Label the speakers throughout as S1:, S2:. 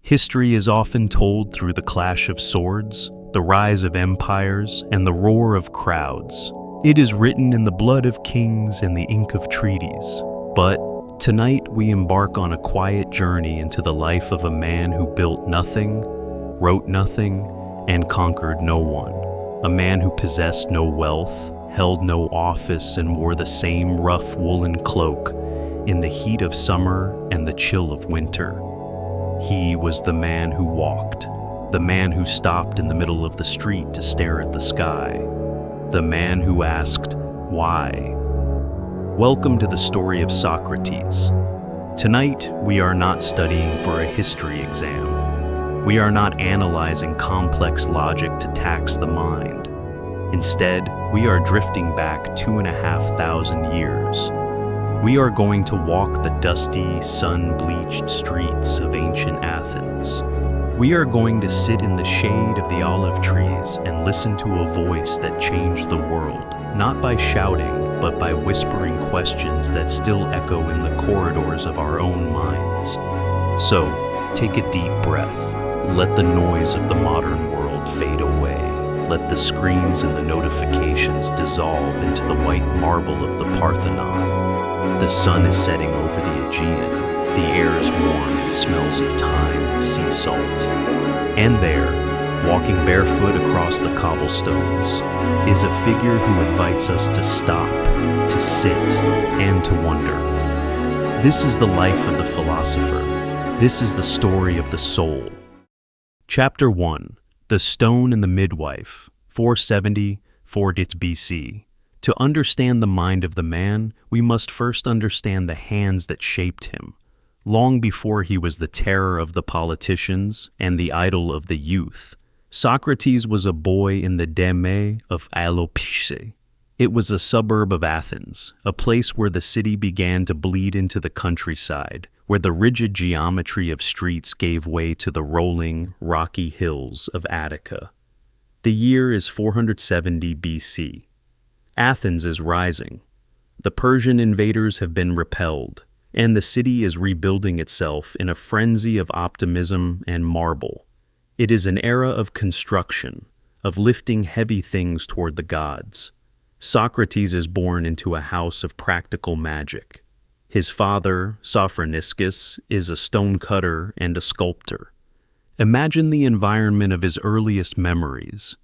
S1: History is often told through the clash of swords, the rise of empires, and the roar of crowds. It is written in the blood of kings and the ink of treaties. But tonight we embark on a quiet journey into the life of a man who built nothing, wrote nothing, and conquered no one. A man who possessed no wealth, held no office, and wore the same rough woolen cloak in the heat of summer and the chill of winter. He was the man who walked, the man who stopped in the middle of the street to stare at the sky, the man who asked, "Why?" Welcome to the story of Socrates. Tonight, we are not studying for a history exam. We are not analyzing complex logic to tax the mind. Instead, we are drifting back 2,500 years. We are going to walk the dusty, sun-bleached streets of ancient Athens. We are going to sit in the shade of the olive trees and listen to a voice that changed the world, not by shouting, but by whispering questions that still echo in the corridors of our own minds. So, take a deep breath. Let the noise of the modern world fade away. Let the screens and the notifications dissolve into the white marble of the Parthenon. The sun is setting over the Aegean. The air is warm and smells of thyme and sea salt. And there, walking barefoot across the cobblestones, is a figure who invites us to stop, to sit, and to wonder. This is the life of the philosopher. This is the story of the soul. Chapter 1. The Stone and the Midwife, 470 BC. To understand the mind of the man, we must first understand the hands that shaped him. Long before he was the terror of the politicians and the idol of the youth, Socrates was a boy in the Deme of Allopise. It was a suburb of Athens, a place where the city began to bleed into the countryside, where the rigid geometry of streets gave way to the rolling, rocky hills of Attica. The year is 470 BC. Athens is rising. The Persian invaders have been repelled, and the city is rebuilding itself in a frenzy of optimism and marble. It is an era of construction, of lifting heavy things toward the gods. Socrates is born into a house of practical magic. His father, Socrates, is a stonecutter and a sculptor. Imagine the environment of his earliest memories.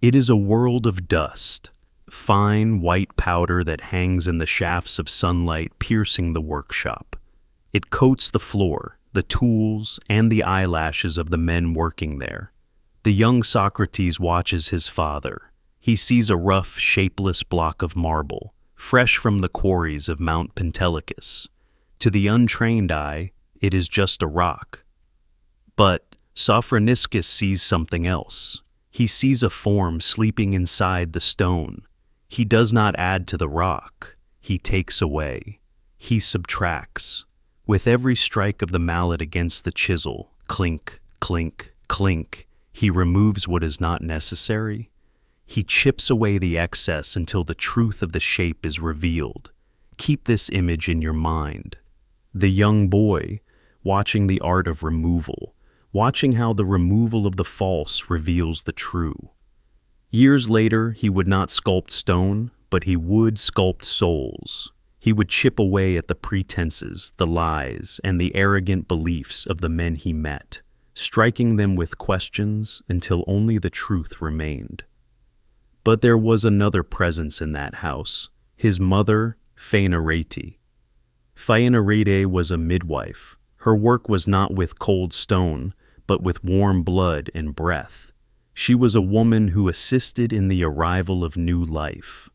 S1: It is a world of dust, fine white powder that hangs in the shafts of sunlight piercing the workshop. It coats the floor, the tools, and the eyelashes of the men working there. The young Socrates watches his father. He sees a rough, shapeless block of marble, fresh from the quarries of Mount Pentelicus. To the untrained eye, it is just a rock. But Socrates sees something else. He sees a form sleeping inside the stone. He does not add to the rock. He takes away. He subtracts. With every strike of the mallet against the chisel, clink, clink, clink, he removes what is not necessary. He chips away the excess until the truth of the shape is revealed. Keep this image in your mind. The young boy, watching the art of removal, watching how the removal of the false reveals the true. Years later, he would not sculpt stone, but he would sculpt souls. He would chip away at the pretenses, the lies, and the arrogant beliefs of the men he met, striking them with questions until only the truth remained. But there was another presence in that house, his mother, Phaenarete. Phaenarete was a midwife. Her work was not with cold stone, but with warm blood and breath. She was a woman who assisted in the arrival of new life.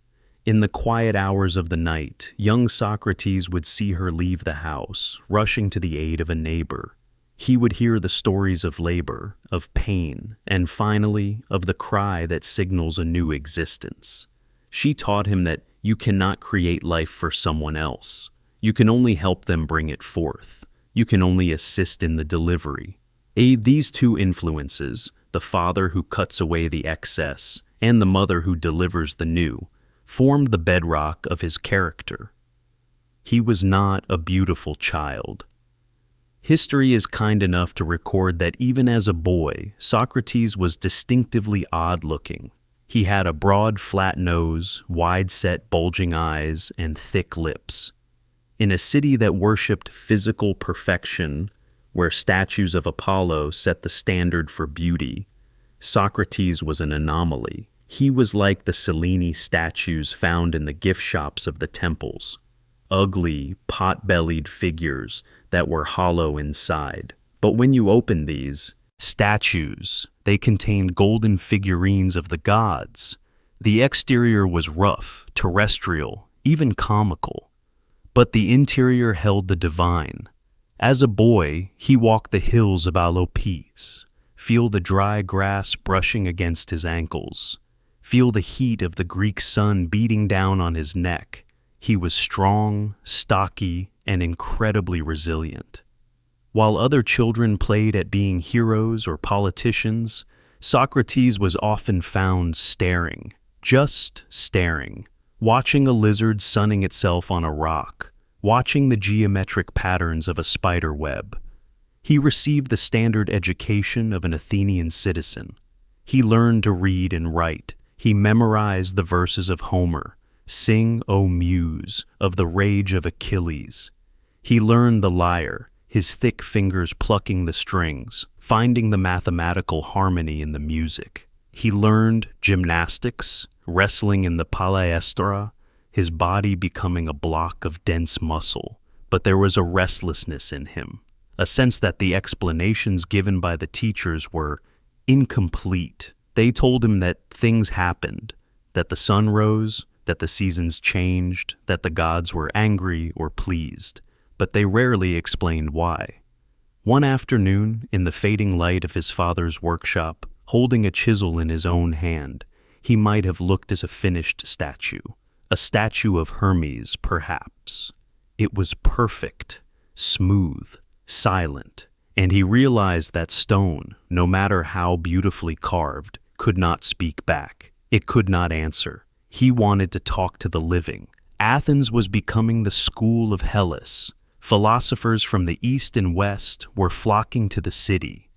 S1: In the quiet hours of the night, young Socrates would see her leave the house, rushing to the aid of a neighbor. He would hear the stories of labor, of pain, and finally, of the cry that signals a new existence. She taught him that you cannot create life for someone else. You can only help them bring it forth. You can only assist in the delivery. These two influences, the father who cuts away the excess and the mother who delivers the new, formed the bedrock of his character. He was not a beautiful child. History is kind enough to record that even as a boy, Socrates was distinctively odd-looking. He had a broad, flat nose, wide-set, bulging eyes, and thick lips. In a city that worshipped physical perfection, where statues of Apollo set the standard for beauty, Socrates was an anomaly. He was like the Cellini statues found in the gift shops of the temples. Ugly, pot-bellied figures that were hollow inside. But when you opened these statues, they contained golden figurines of the gods. The exterior was rough, terrestrial, even comical. But the interior held the divine. As a boy, he walked the hills of Alopes, feel the dry grass brushing against his ankles, feel the heat of the Greek sun beating down on his neck. He was strong, stocky, and incredibly resilient. While other children played at being heroes or politicians, Socrates was often found staring, just staring, watching a lizard sunning itself on a rock, watching the geometric patterns of a spider web. He received the standard education of an Athenian citizen. He learned to read and write. He memorized the verses of Homer. Sing, O Muse, of the rage of Achilles. He learned the lyre, his thick fingers plucking the strings, finding the mathematical harmony in the music. He learned gymnastics, wrestling in the palestra, his body becoming a block of dense muscle. But there was a restlessness in him, a sense that the explanations given by the teachers were incomplete. They told him that things happened, that the sun rose, that the seasons changed, that the gods were angry or pleased, but they rarely explained why. One afternoon, in the fading light of his father's workshop, holding a chisel in his own hand, he might have looked as a finished statue, a statue of Hermes, perhaps. It was perfect, smooth, silent, and he realized that stone, no matter how beautifully carved, could not speak back. It could not answer. He wanted to talk to the living. Athens was becoming the school of Hellas. Philosophers from the east and west were flocking to the city.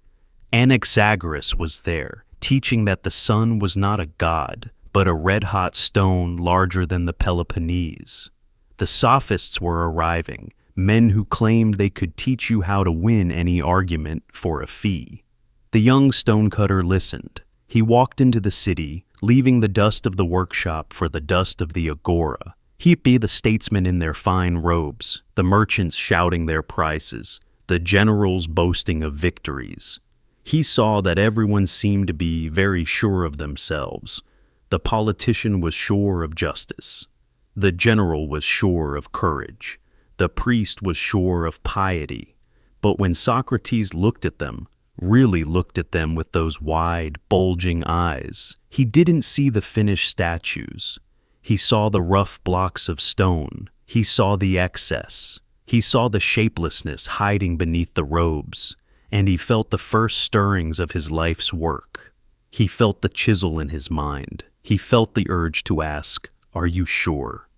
S1: Anaxagoras was there, teaching that the sun was not a god, but a red-hot stone larger than the Peloponnese. The sophists were arriving, men who claimed they could teach you how to win any argument for a fee. The young stonecutter listened. He walked into the city, leaving the dust of the workshop for the dust of the Agora. Heaped the statesmen in their fine robes, the merchants shouting their prices, the generals boasting of victories. He saw that everyone seemed to be very sure of themselves. The politician was sure of justice. The general was sure of courage. The priest was sure of piety. But when Socrates looked at them, really looked at them with those wide, bulging eyes, he didn't see the finished statues. He saw the rough blocks of stone. He saw the excess. He saw the shapelessness hiding beneath the robes. And he felt the first stirrings of his life's work. He felt the chisel in his mind. He felt the urge to ask, "Are you sure?"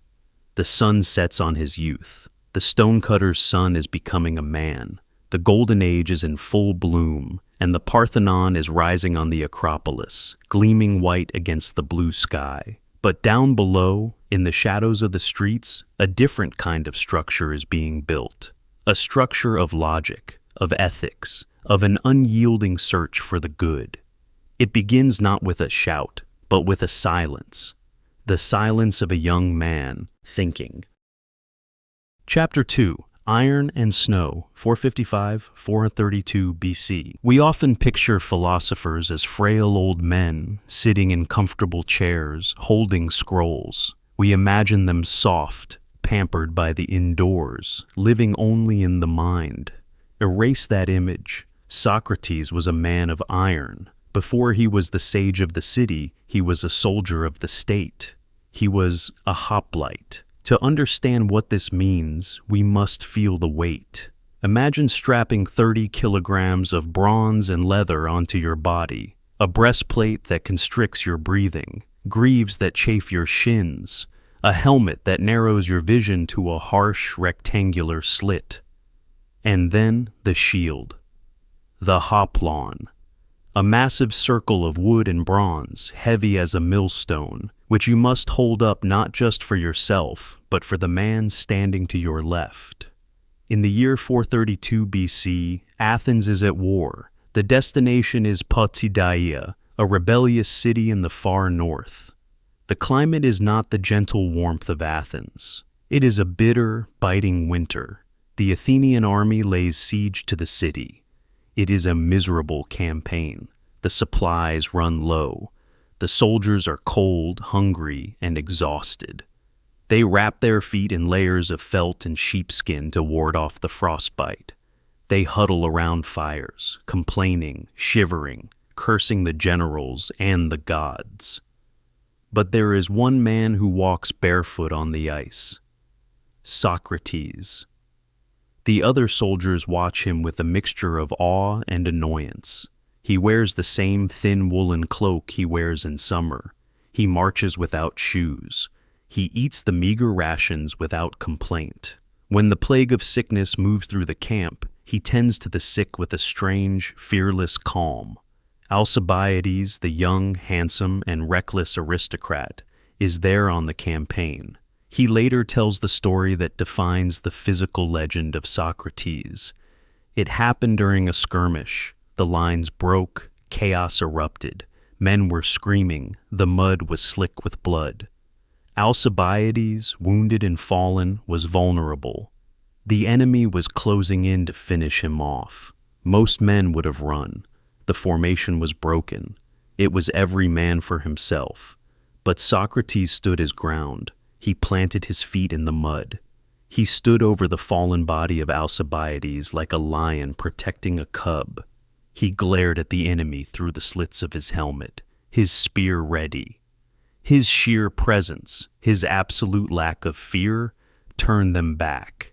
S1: The sun sets on his youth. The stonecutter's son is becoming a man. The Golden Age is in full bloom, and the Parthenon is rising on the Acropolis, gleaming white against the blue sky. But down below, in the shadows of the streets, a different kind of structure is being built. A structure of logic, of ethics, of an unyielding search for the good. It begins not with a shout, but with a silence. The silence of a young man thinking. Chapter 2. Iron and Snow, 455-432 BC. We often picture philosophers as frail old men sitting in comfortable chairs, holding scrolls. We imagine them soft, pampered by the indoors, living only in the mind. Erase that image. Socrates was a man of iron. Before he was the sage of the city, he was a soldier of the state. He was a hoplite. To understand what this means, we must feel the weight. Imagine strapping 30 kilograms of bronze and leather onto your body, a breastplate that constricts your breathing, greaves that chafe your shins, a helmet that narrows your vision to a harsh rectangular slit. And then the shield, the hoplon, a massive circle of wood and bronze, heavy as a millstone, which you must hold up not just for yourself, but for the man standing to your left. In the year 432 BC, Athens is at war. The destination is Potidæa, a rebellious city in the far north. The climate is not the gentle warmth of Athens. It is a bitter, biting winter. The Athenian army lays siege to the city. It is a miserable campaign. The supplies run low. The soldiers are cold, hungry, and exhausted. They wrap their feet in layers of felt and sheepskin to ward off the frostbite. They huddle around fires, complaining, shivering, cursing the generals and the gods. But there is one man who walks barefoot on the ice: Socrates. The other soldiers watch him with a mixture of awe and annoyance. He wears the same thin woolen cloak he wears in summer. He marches without shoes. He eats the meager rations without complaint. When the plague of sickness moves through the camp, he tends to the sick with a strange, fearless calm. Alcibiades, the young, handsome, and reckless aristocrat, is there on the campaign. He later tells the story that defines the physical legend of Socrates. It happened during a skirmish. The lines broke, chaos erupted. Men were screaming, the mud was slick with blood. Alcibiades, wounded and fallen, was vulnerable. The enemy was closing in to finish him off. Most men would have run. The formation was broken. It was every man for himself. But Socrates stood his ground. He planted his feet in the mud. He stood over the fallen body of Alcibiades like a lion protecting a cub. He glared at the enemy through the slits of his helmet, his spear ready. His sheer presence, his absolute lack of fear, turned them back.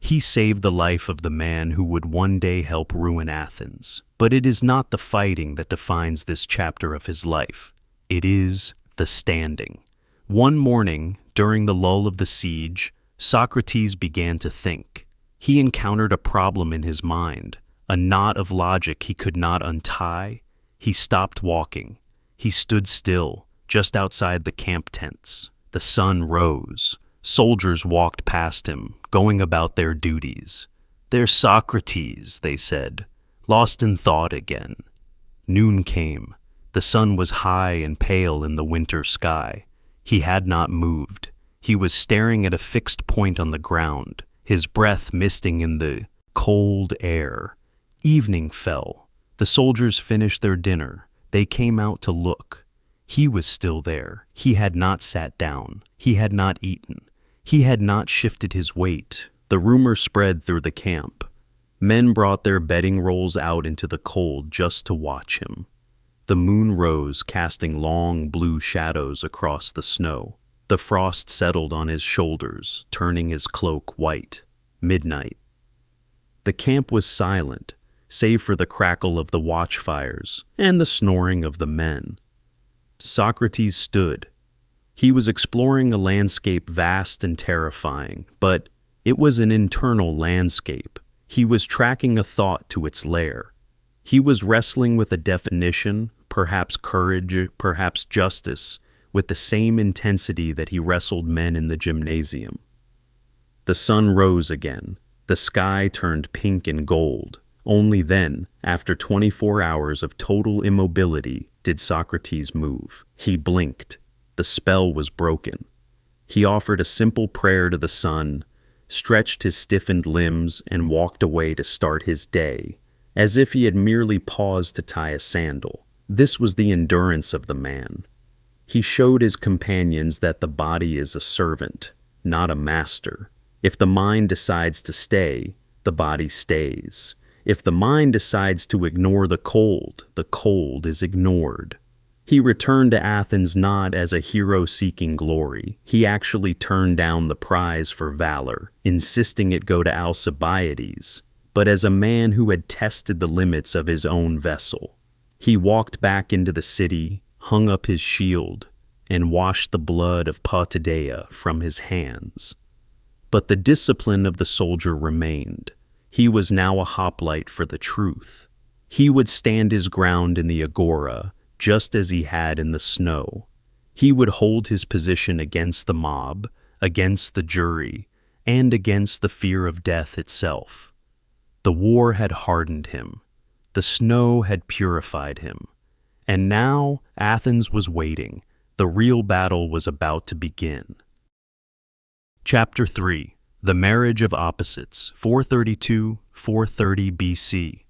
S1: He saved the life of the man who would one day help ruin Athens. But it is not the fighting that defines this chapter of his life. It is the standing. One morning, during the lull of the siege, Socrates began to think. He encountered a problem in his mind, a knot of logic he could not untie. He stopped walking. He stood still, just outside the camp tents. The sun rose. Soldiers walked past him, going about their duties. "There's Socrates," they said, lost in thought again. Noon came. The sun was high and pale in the winter sky. He had not moved. He was staring at a fixed point on the ground, his breath misting in the cold air. Evening fell. The soldiers finished their dinner. They came out to look. He was still there. He had not sat down. He had not eaten. He had not shifted his weight. The rumor spread through the camp. Men brought their bedding rolls out into the cold just to watch him. The moon rose, casting long blue shadows across the snow. The frost settled on his shoulders, turning his cloak white. Midnight. The camp was silent, save for the crackle of the watchfires and the snoring of the men. Socrates stood. He was exploring a landscape vast and terrifying, but it was an internal landscape. He was tracking a thought to its lair. He was wrestling with a definition, perhaps courage, perhaps justice, with the same intensity that he wrestled men in the gymnasium. The sun rose again. The sky turned pink and gold. Only then, after 24 hours of total immobility, did Socrates move. He blinked. The spell was broken. He offered a simple prayer to the sun, stretched his stiffened limbs, and walked away to start his day, as if he had merely paused to tie a sandal. This was the endurance of the man. He showed his companions that the body is a servant, not a master. If the mind decides to stay, the body stays. If the mind decides to ignore the cold is ignored. He returned to Athens not as a hero seeking glory. He actually turned down the prize for valor, insisting it go to Alcibiades, but as a man who had tested the limits of his own vessel. He walked back into the city, hung up his shield, and washed the blood of Potidæa from his hands. But the discipline of the soldier remained. He was now a hoplite for the truth. He would stand his ground in the Agora, just as he had in the snow. He would hold his position against the mob, against the jury, and against the fear of death itself. The war had hardened him. The snow had purified him. And now Athens was waiting. The real battle was about to begin. Chapter 3. The Marriage of Opposites, 432-430 BC.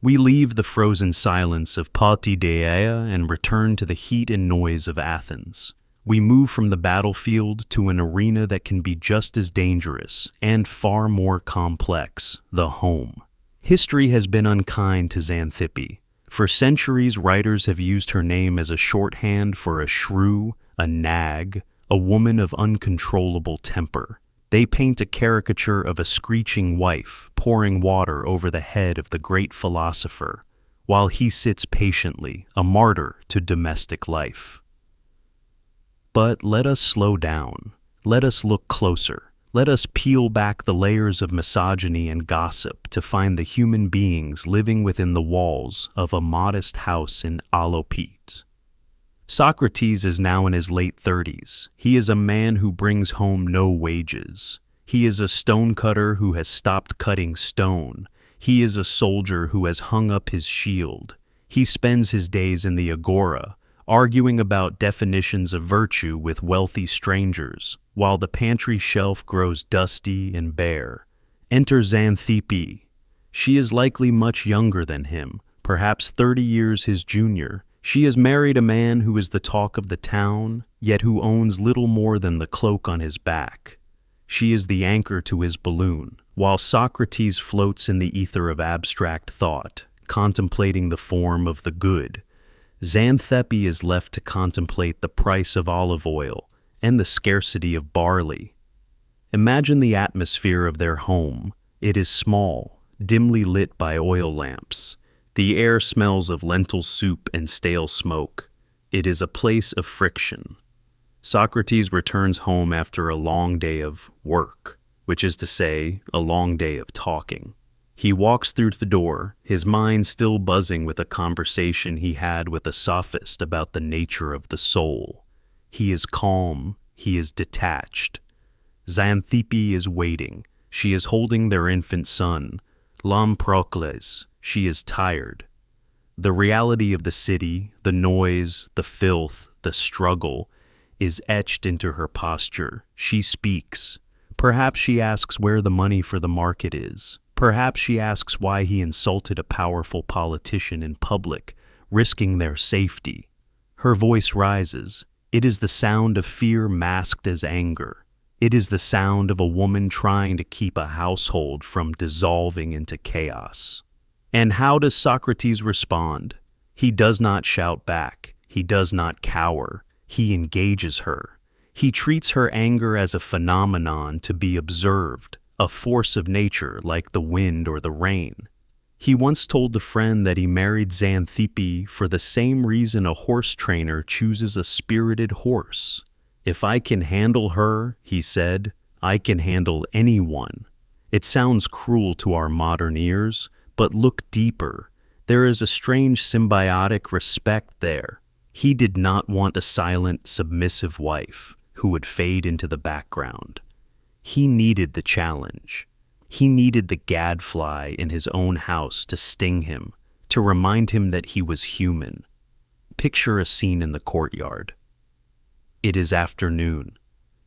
S1: We leave the frozen silence of Potidaea and return to the heat and noise of Athens. We move from the battlefield to an arena that can be just as dangerous and far more complex, the home. History has been unkind to Xanthippe. For centuries, writers have used her name as a shorthand for a shrew, a nag, a woman of uncontrollable temper. They paint a caricature of a screeching wife pouring water over the head of the great philosopher, while he sits patiently, a martyr to domestic life. But let us slow down. Let us look closer. Let us peel back the layers of misogyny and gossip to find the human beings living within the walls of a modest house in Alopete. Socrates is now in his late 30s. He is a man who brings home no wages. He is a stonecutter who has stopped cutting stone. He is a soldier who has hung up his shield. He spends his days in the Agora, arguing about definitions of virtue with wealthy strangers, while the pantry shelf grows dusty and bare. Enter Xanthippe. She is likely much younger than him, perhaps 30 years his junior. She has married a man who is the talk of the town, yet who owns little more than the cloak on his back. She is the anchor to his balloon, while Socrates floats in the ether of abstract thought, contemplating the form of the good. Xanthippe is left to contemplate the price of olive oil and the scarcity of barley. Imagine the atmosphere of their home. It is small, dimly lit by oil lamps. The air smells of lentil soup and stale smoke. It is a place of friction. Socrates returns home after a long day of work, which is to say, a long day of talking. He walks through the door, his mind still buzzing with a conversation he had with a sophist about the nature of the soul. He is calm, he is detached. Xanthippe is waiting. She is holding their infant son, Lamprocles. She is tired. The reality of the city, the noise, the filth, the struggle, is etched into her posture. She speaks. Perhaps she asks where the money for the market is. Perhaps she asks why he insulted a powerful politician in public, risking their safety. Her voice rises. It is the sound of fear masked as anger. It is the sound of a woman trying to keep a household from dissolving into chaos. And how does Socrates respond? He does not shout back. He does not cower. He engages her. He treats her anger as a phenomenon to be observed, a force of nature like the wind or the rain. He once told a friend that he married Xanthippe for the same reason a horse trainer chooses a spirited horse. If I can handle her, he said, I can handle anyone. It sounds cruel to our modern ears, but look deeper. There is a strange symbiotic respect there. He did not want a silent, submissive wife who would fade into the background. He needed the challenge. He needed the gadfly in his own house to sting him, to remind him that he was human. Picture a scene in the courtyard. It is afternoon.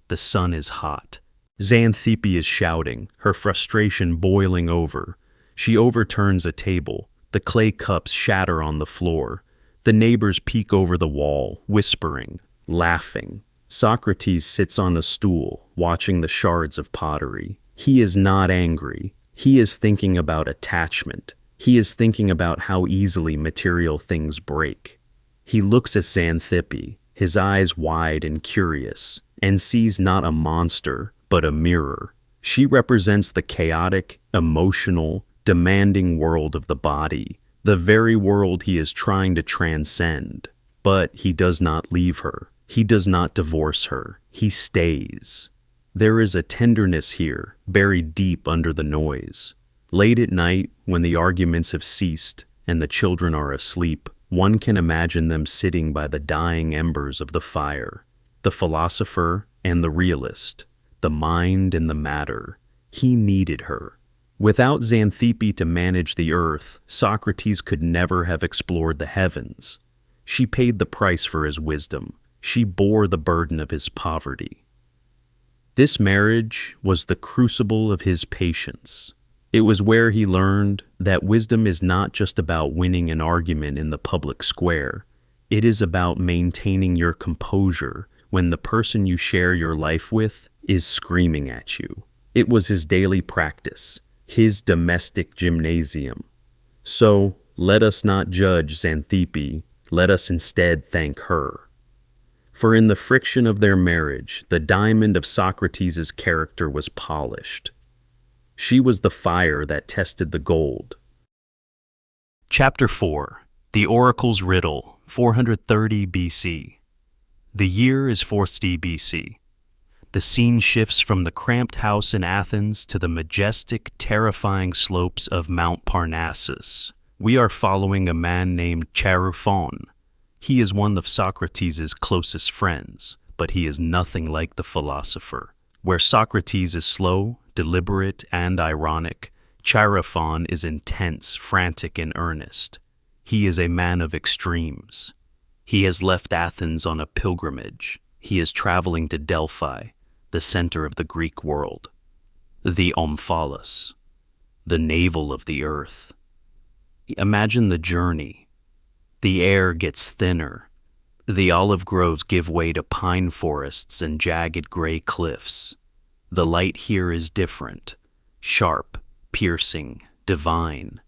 S1: The sun is hot. Xanthippe is shouting, her frustration boiling over. She overturns a table. The clay cups shatter on the floor. The neighbors peek over the wall, whispering, laughing. Socrates sits on a stool, watching the shards of pottery. He is not angry. He is thinking about attachment. He is thinking about how easily material things break. He looks at Xanthippe, his eyes wide and curious, and sees not a monster, but a mirror. She represents the chaotic, emotional, demanding world of the body, the very world he is trying to transcend. But he does not leave her. He does not divorce her. He stays. There is a tenderness here, buried deep under the noise. Late at night, when the arguments have ceased and the children are asleep, one can imagine them sitting by the dying embers of the fire. The philosopher and the realist, the mind and the matter. He needed her. Without Xanthippe to manage the earth, Socrates could never have explored the heavens. She paid the price for his wisdom. She bore the burden of his poverty. This marriage was the crucible of his patience. It was where he learned that wisdom is not just about winning an argument in the public square. It is about maintaining your composure when the person you share your life with is screaming at you. It was his daily practice, his domestic gymnasium. So, let us not judge Xanthippe, let us instead thank her. For in the friction of their marriage, the diamond of Socrates' character was polished. She was the fire that tested the gold.
S2: Chapter 4. The Oracle's Riddle, 430 BC. The year is 4th BC. The scene shifts from the cramped house in Athens to the majestic, terrifying slopes of Mount Parnassus. We are following a man named Chaerephon. He is one of Socrates' closest friends, but he is nothing like the philosopher. Where Socrates is slow, deliberate, and ironic, Chaerephon is intense, frantic, and earnest. He is a man of extremes. He has left Athens on a pilgrimage. He is traveling to Delphi, the center of the Greek world, the Omphalos, the navel of the earth. Imagine the journey. The air gets thinner. The olive groves give way to pine forests and jagged gray cliffs. The light here is different, sharp, piercing, divine.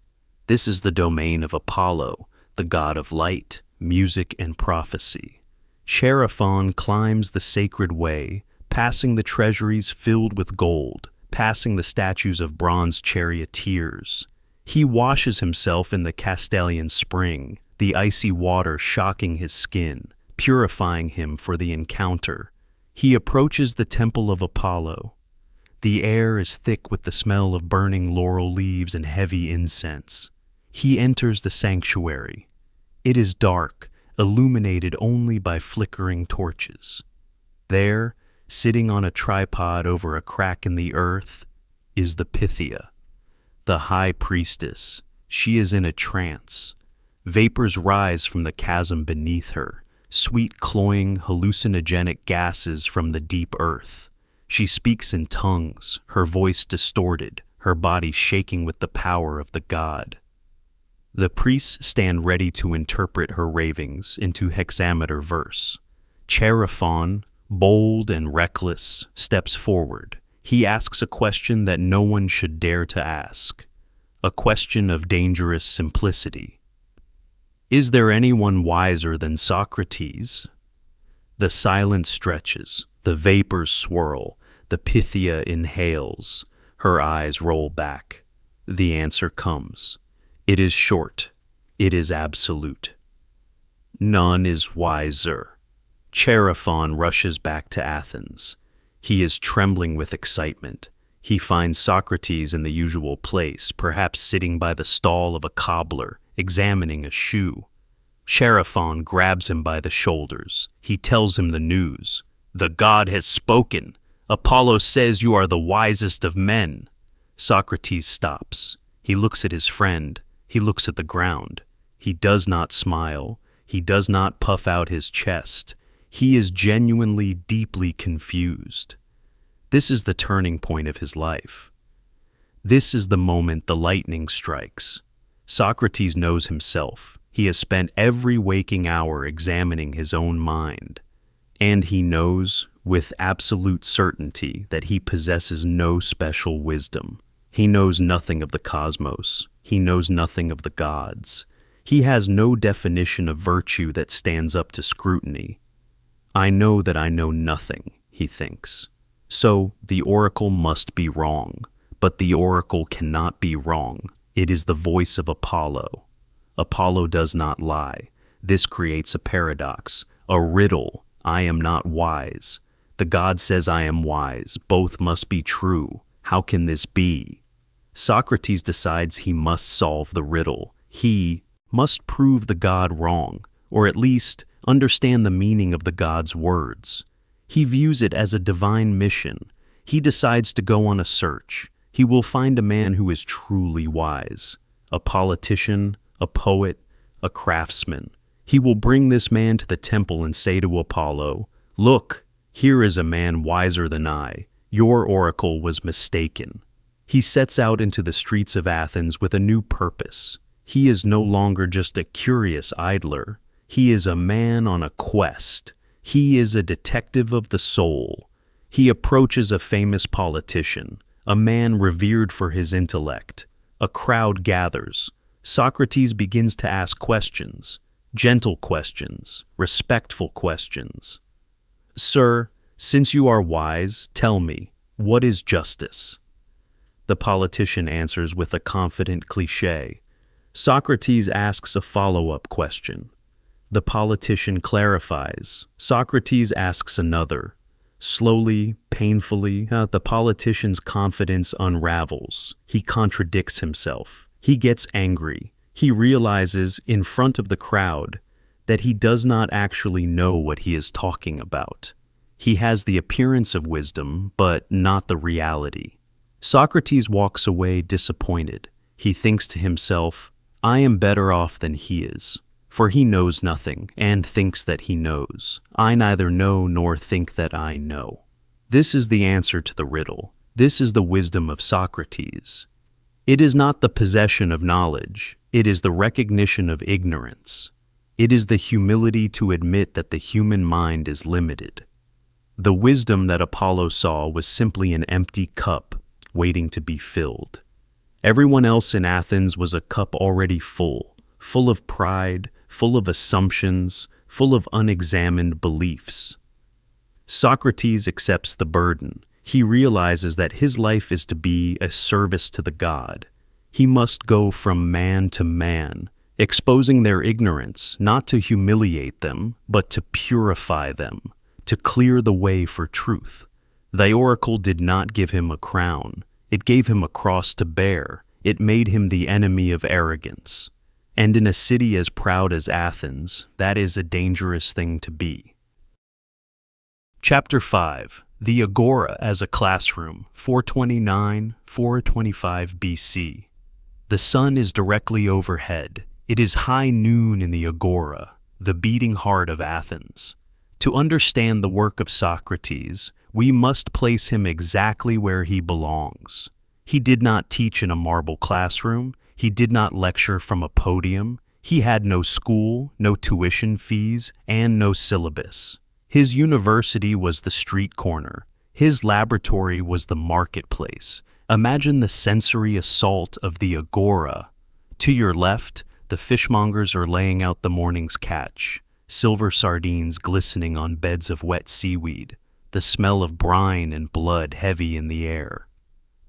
S2: This is the domain of Apollo, the god of light, music, and prophecy. Chaerephon climbs the sacred way, passing the treasuries filled with gold, passing the statues of bronze charioteers. He washes himself in the Castalian spring, the icy water shocking his skin, purifying him for the encounter. He approaches the temple of Apollo. The air is thick with the smell of burning laurel leaves and heavy incense. He enters the sanctuary. It is dark, illuminated only by flickering torches. There, sitting on a tripod over a crack in the earth, is the Pythia, the high priestess. She is in a trance. Vapors rise from the chasm beneath her, sweet, cloying, hallucinogenic gases from the deep earth. She speaks in tongues, her voice distorted, her body shaking with the power of the god. The priests stand ready to interpret her ravings into hexameter verse. Chaerephon, bold and reckless, steps forward. He asks a question that no one should dare to ask, a question of dangerous simplicity. Is there anyone wiser than Socrates? The silence stretches, the vapors swirl, the Pythia inhales, her eyes roll back. The answer comes. It is short, it is absolute. None is wiser. Chaerephon rushes back to Athens. He is trembling with excitement. He finds Socrates in the usual place, perhaps sitting by the stall of a cobbler, examining a shoe. Chaerephon grabs him by the shoulders. He tells him the news. The god has spoken. Apollo says you are the wisest of men. Socrates stops. He looks at his friend. He looks at the ground. He does not smile. He does not puff out his chest. He is genuinely, deeply confused. This is the turning point of his life. This is the moment the lightning strikes. Socrates knows himself. He has spent every waking hour examining his own mind. And he knows, with absolute certainty, that he possesses no special wisdom. He knows nothing of the cosmos. He knows nothing of the gods. He has no definition of virtue that stands up to scrutiny. I know that I know nothing, he thinks. So the oracle must be wrong. But the oracle cannot be wrong. It is the voice of Apollo. Apollo does not lie. This creates a paradox, a riddle. I am not wise. The god says I am wise. Both must be true. How can this be? Socrates decides he must solve the riddle. He must prove the god wrong, or at least understand the meaning of the god's words. He views it as a divine mission. He decides to go on a search. He will find a man who is truly wise, a politician, a poet, a craftsman. He will bring this man to the temple and say to Apollo, "Look, here is a man wiser than I. Your oracle was mistaken." He sets out into the streets of Athens with a new purpose. He is no longer just a curious idler. He is a man on a quest. He is a detective of the soul. He approaches a famous politician, a man revered for his intellect. A crowd gathers. Socrates begins to ask questions, gentle questions, respectful questions. "Sir, since you are wise, tell me, what is justice?" The politician answers with a confident cliché. Socrates asks a follow-up question. The politician clarifies. Socrates asks another. Slowly, painfully, the politician's confidence unravels. He contradicts himself. He gets angry. He realizes, in front of the crowd, that he does not actually know what he is talking about. He has the appearance of wisdom, but not the reality. Socrates walks away disappointed. He thinks to himself, "I am better off than he is, for he knows nothing and thinks that he knows. I neither know nor think that I know." This is the answer to the riddle. This is the wisdom of Socrates. It is not the possession of knowledge. It is the recognition of ignorance. It is the humility to admit that the human mind is limited. The wisdom that Apollo saw was simply an empty cup waiting to be filled. Everyone else in Athens was a cup already full of pride, full of assumptions, full of unexamined beliefs. Socrates accepts the burden. He realizes that his life is to be a service to the god. He must go from man to man, exposing their ignorance, not to humiliate them, but to purify them, to clear the way for truth. Thy oracle did not give him a crown. It gave him a cross to bear. It made him the enemy of arrogance. And in a city as proud as Athens, that is a dangerous thing to be. Chapter 5. The Agora as a Classroom, 429–425 BC. The sun is directly overhead. It is high noon in the Agora, the beating heart of Athens. To understand the work of Socrates, we must place him exactly where he belongs. He did not teach in a marble classroom. He did not lecture from a podium. He had no school, no tuition fees, and no syllabus. His university was the street corner. His laboratory was the marketplace. Imagine the sensory assault of the Agora. To your left, the fishmongers are laying out the morning's catch. Silver sardines glistening on beds of wet seaweed. The smell of brine and blood heavy in the air.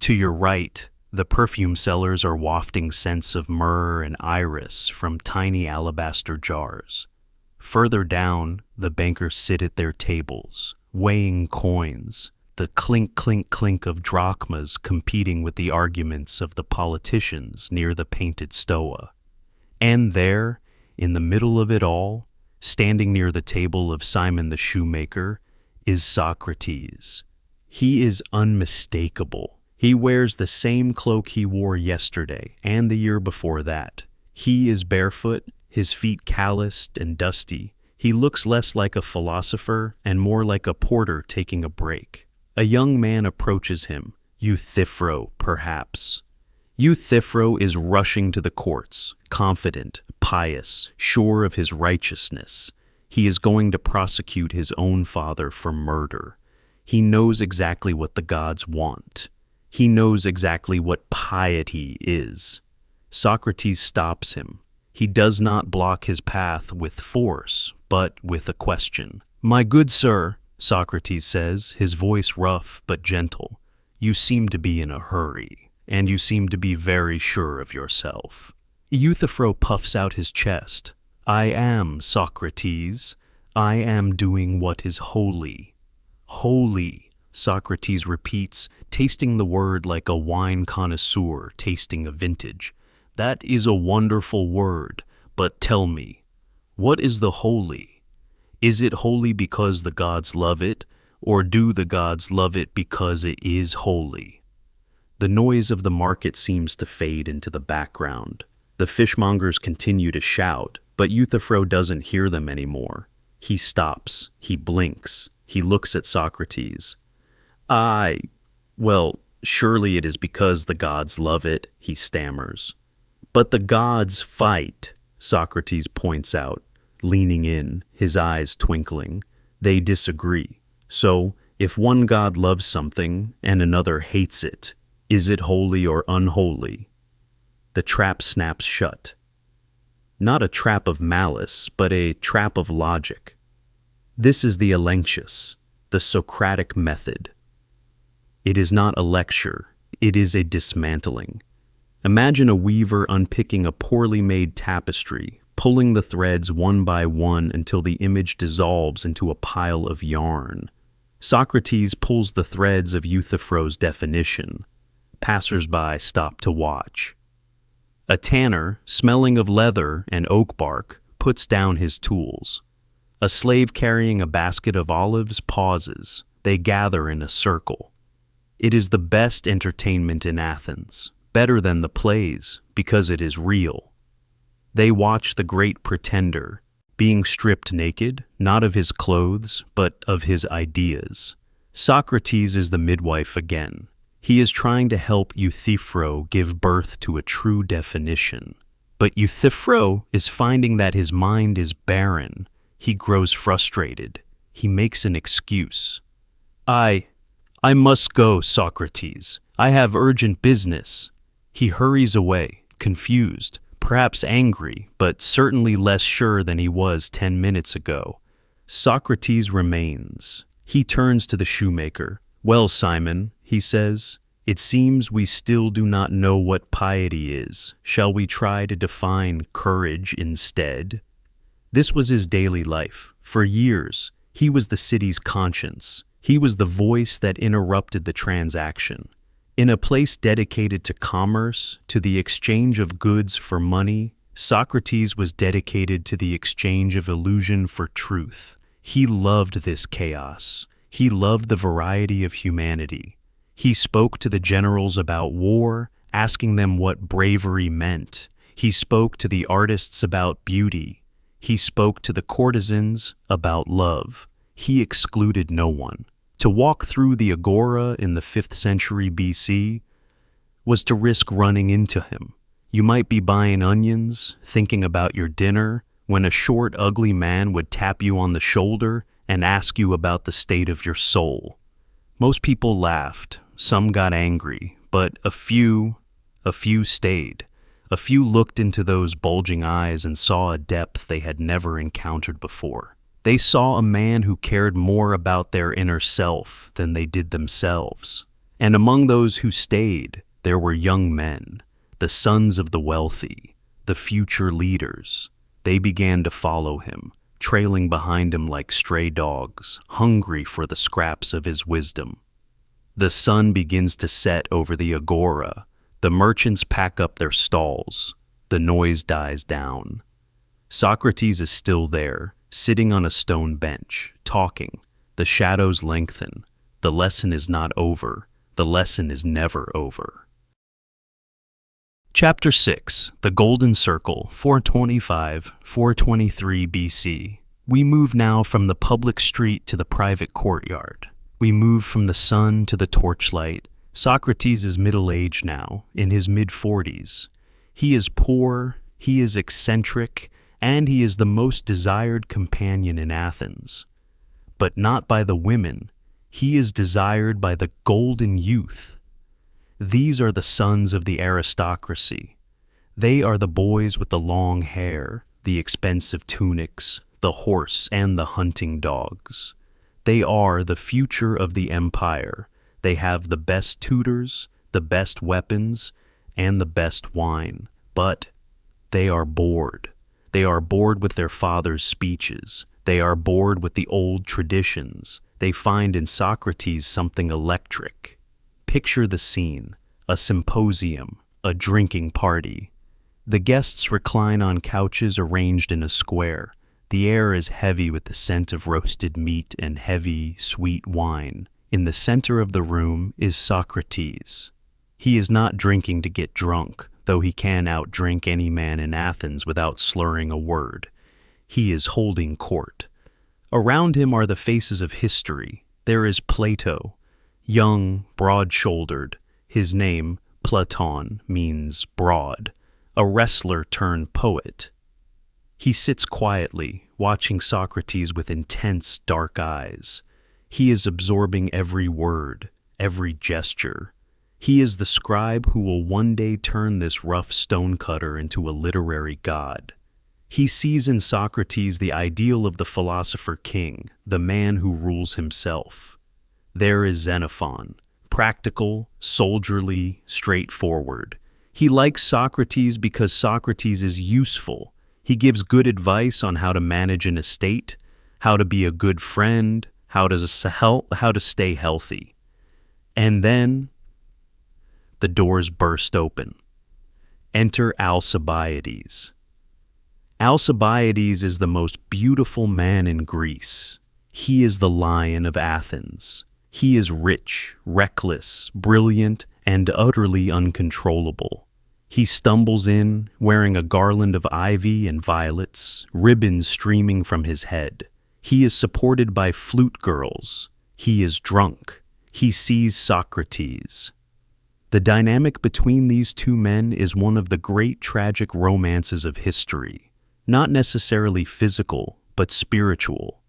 S2: To your right, the perfume sellers are wafting scents of myrrh and iris from tiny alabaster jars. Further down, the bankers sit at their tables, weighing coins, the clink, clink, clink of drachmas competing with the arguments of the politicians near the painted stoa. And there, in the middle of it all, standing near the table of Simon the shoemaker, is Socrates. He is unmistakable. He wears the same cloak he wore yesterday and the year before that. He is barefoot, his feet calloused and dusty. He looks less like a philosopher and more like a porter taking a break. A young man approaches him, Euthyphro, perhaps. Euthyphro is rushing to the courts, confident, pious, sure of his righteousness. He is going to prosecute his own father for murder. He knows exactly what the gods want. He knows exactly what piety is. Socrates stops him. He does not block his path with force, but with a question. "My good sir," Socrates says, his voice rough but gentle, "you seem to be in a hurry, and you seem to be very sure of yourself." Euthyphro puffs out his chest. "I am, Socrates. I am doing what is holy." Holy, Socrates repeats, tasting the word like a wine connoisseur tasting a vintage. That is a wonderful word, but tell me, what is the holy? Is it holy because the gods love it, or do the gods love it because it is holy? The noise of the market seems to fade into the background. The fishmongers continue to shout, but Euthyphro doesn't hear them anymore. He stops, he blinks, he looks at Socrates. Well, surely it is because the gods love it, he stammers. But the gods fight, Socrates points out, leaning in, his eyes twinkling. They disagree. So, if one god loves something and another hates it, is it holy or unholy? The trap snaps shut. Not a trap of malice, but a trap of logic. This is the elenchus, the Socratic method. It is not a lecture, it is a dismantling. Imagine a weaver unpicking a poorly made tapestry, pulling the threads one by one until the image dissolves into a pile of yarn. Socrates pulls the threads of Euthyphro's definition. Passers-by stop to watch. A tanner, smelling of leather and oak bark, puts down his tools. A slave carrying a basket of olives pauses. They gather in a circle. It is the best entertainment in Athens, better than the plays, because it is real. They watch the great pretender, being stripped naked, not of his clothes, but of his ideas. Socrates is the midwife again. He is trying to help Euthyphro give birth to a true definition. But Euthyphro is finding that his mind is barren. He grows frustrated. He makes an excuse. I must go, Socrates. I have urgent business. He hurries away, confused, perhaps angry, but certainly less sure than he was 10 minutes ago. Socrates remains. He turns to the shoemaker. Well, Simon, he says, it seems we still do not know what piety is. Shall we try to define courage instead? This was his daily life. For years, he was the city's conscience. He was the voice that interrupted the transaction. In a place dedicated to commerce, to the exchange of goods for money, Socrates was dedicated to the exchange of illusion for truth. He loved this chaos. He loved the variety of humanity. He spoke to the generals about war, asking them what bravery meant. He spoke to the artists about beauty. He spoke to the courtesans about love. He excluded no one. To walk through the Agora in the 5th century BC was to risk running into him. You might be buying onions, thinking about your dinner, when a short, ugly man would tap you on the shoulder and ask you about the state of your soul. Most people laughed, some got angry, but a few stayed. A few looked into those bulging eyes and saw a depth they had never encountered before. They saw a man who cared more about their inner self than they did themselves. And among those who stayed, there were young men, the sons of the wealthy, the future leaders. They began to follow him, trailing behind him like stray dogs, hungry for the scraps of his wisdom. The sun begins to set over the Agora. The merchants pack up their stalls. The noise dies down. Socrates is still there, sitting on a stone bench, talking. The shadows lengthen. The lesson is not over. The lesson is never over. Chapter 6, The Golden Circle, 425-423 BC. We move now from the public street to the private courtyard. We move from the sun to the torchlight. Socrates is middle-aged now, in his mid-40s. He is poor, he is eccentric, and he is the most desired companion in Athens. But not by the women. He is desired by the golden youth. These are the sons of the aristocracy. They are the boys with the long hair, the expensive tunics, the horse, and the hunting dogs. They are the future of the empire. They have the best tutors, the best weapons, and the best wine. But they are bored. They are bored with their father's speeches. They are bored with the old traditions. they find in Socrates something electric. Picture the scene: a symposium, a drinking party. The guests recline on couches arranged in a square. The air is heavy with the scent of roasted meat and heavy, sweet wine. In the center of the room is Socrates. He is not drinking to get drunk, though he can outdrink any man in Athens without slurring a word. He is holding court. Around him are the faces of history. There is Plato, young, broad-shouldered. His name, Platon, means broad. A wrestler turned poet. He sits quietly, watching Socrates with intense, dark eyes. He is absorbing every word, every gesture. He is the scribe who will one day turn this rough stonecutter into a literary god. He sees in Socrates the ideal of the philosopher king, the man who rules himself. There is Xenophon, practical, soldierly, straightforward. He likes Socrates because Socrates is useful. He gives good advice on how to manage an estate, how to be a good friend, how to stay healthy. And then the doors burst open. Enter Alcibiades. Alcibiades is the most beautiful man in Greece. He is the lion of Athens. He is rich, reckless, brilliant, and utterly uncontrollable. He stumbles in, wearing a garland of ivy and violets, ribbons streaming from his head. He is supported by flute girls. He is drunk. He sees Socrates. The dynamic between these two men is one of the great tragic romances of history, not necessarily physical, but spiritual.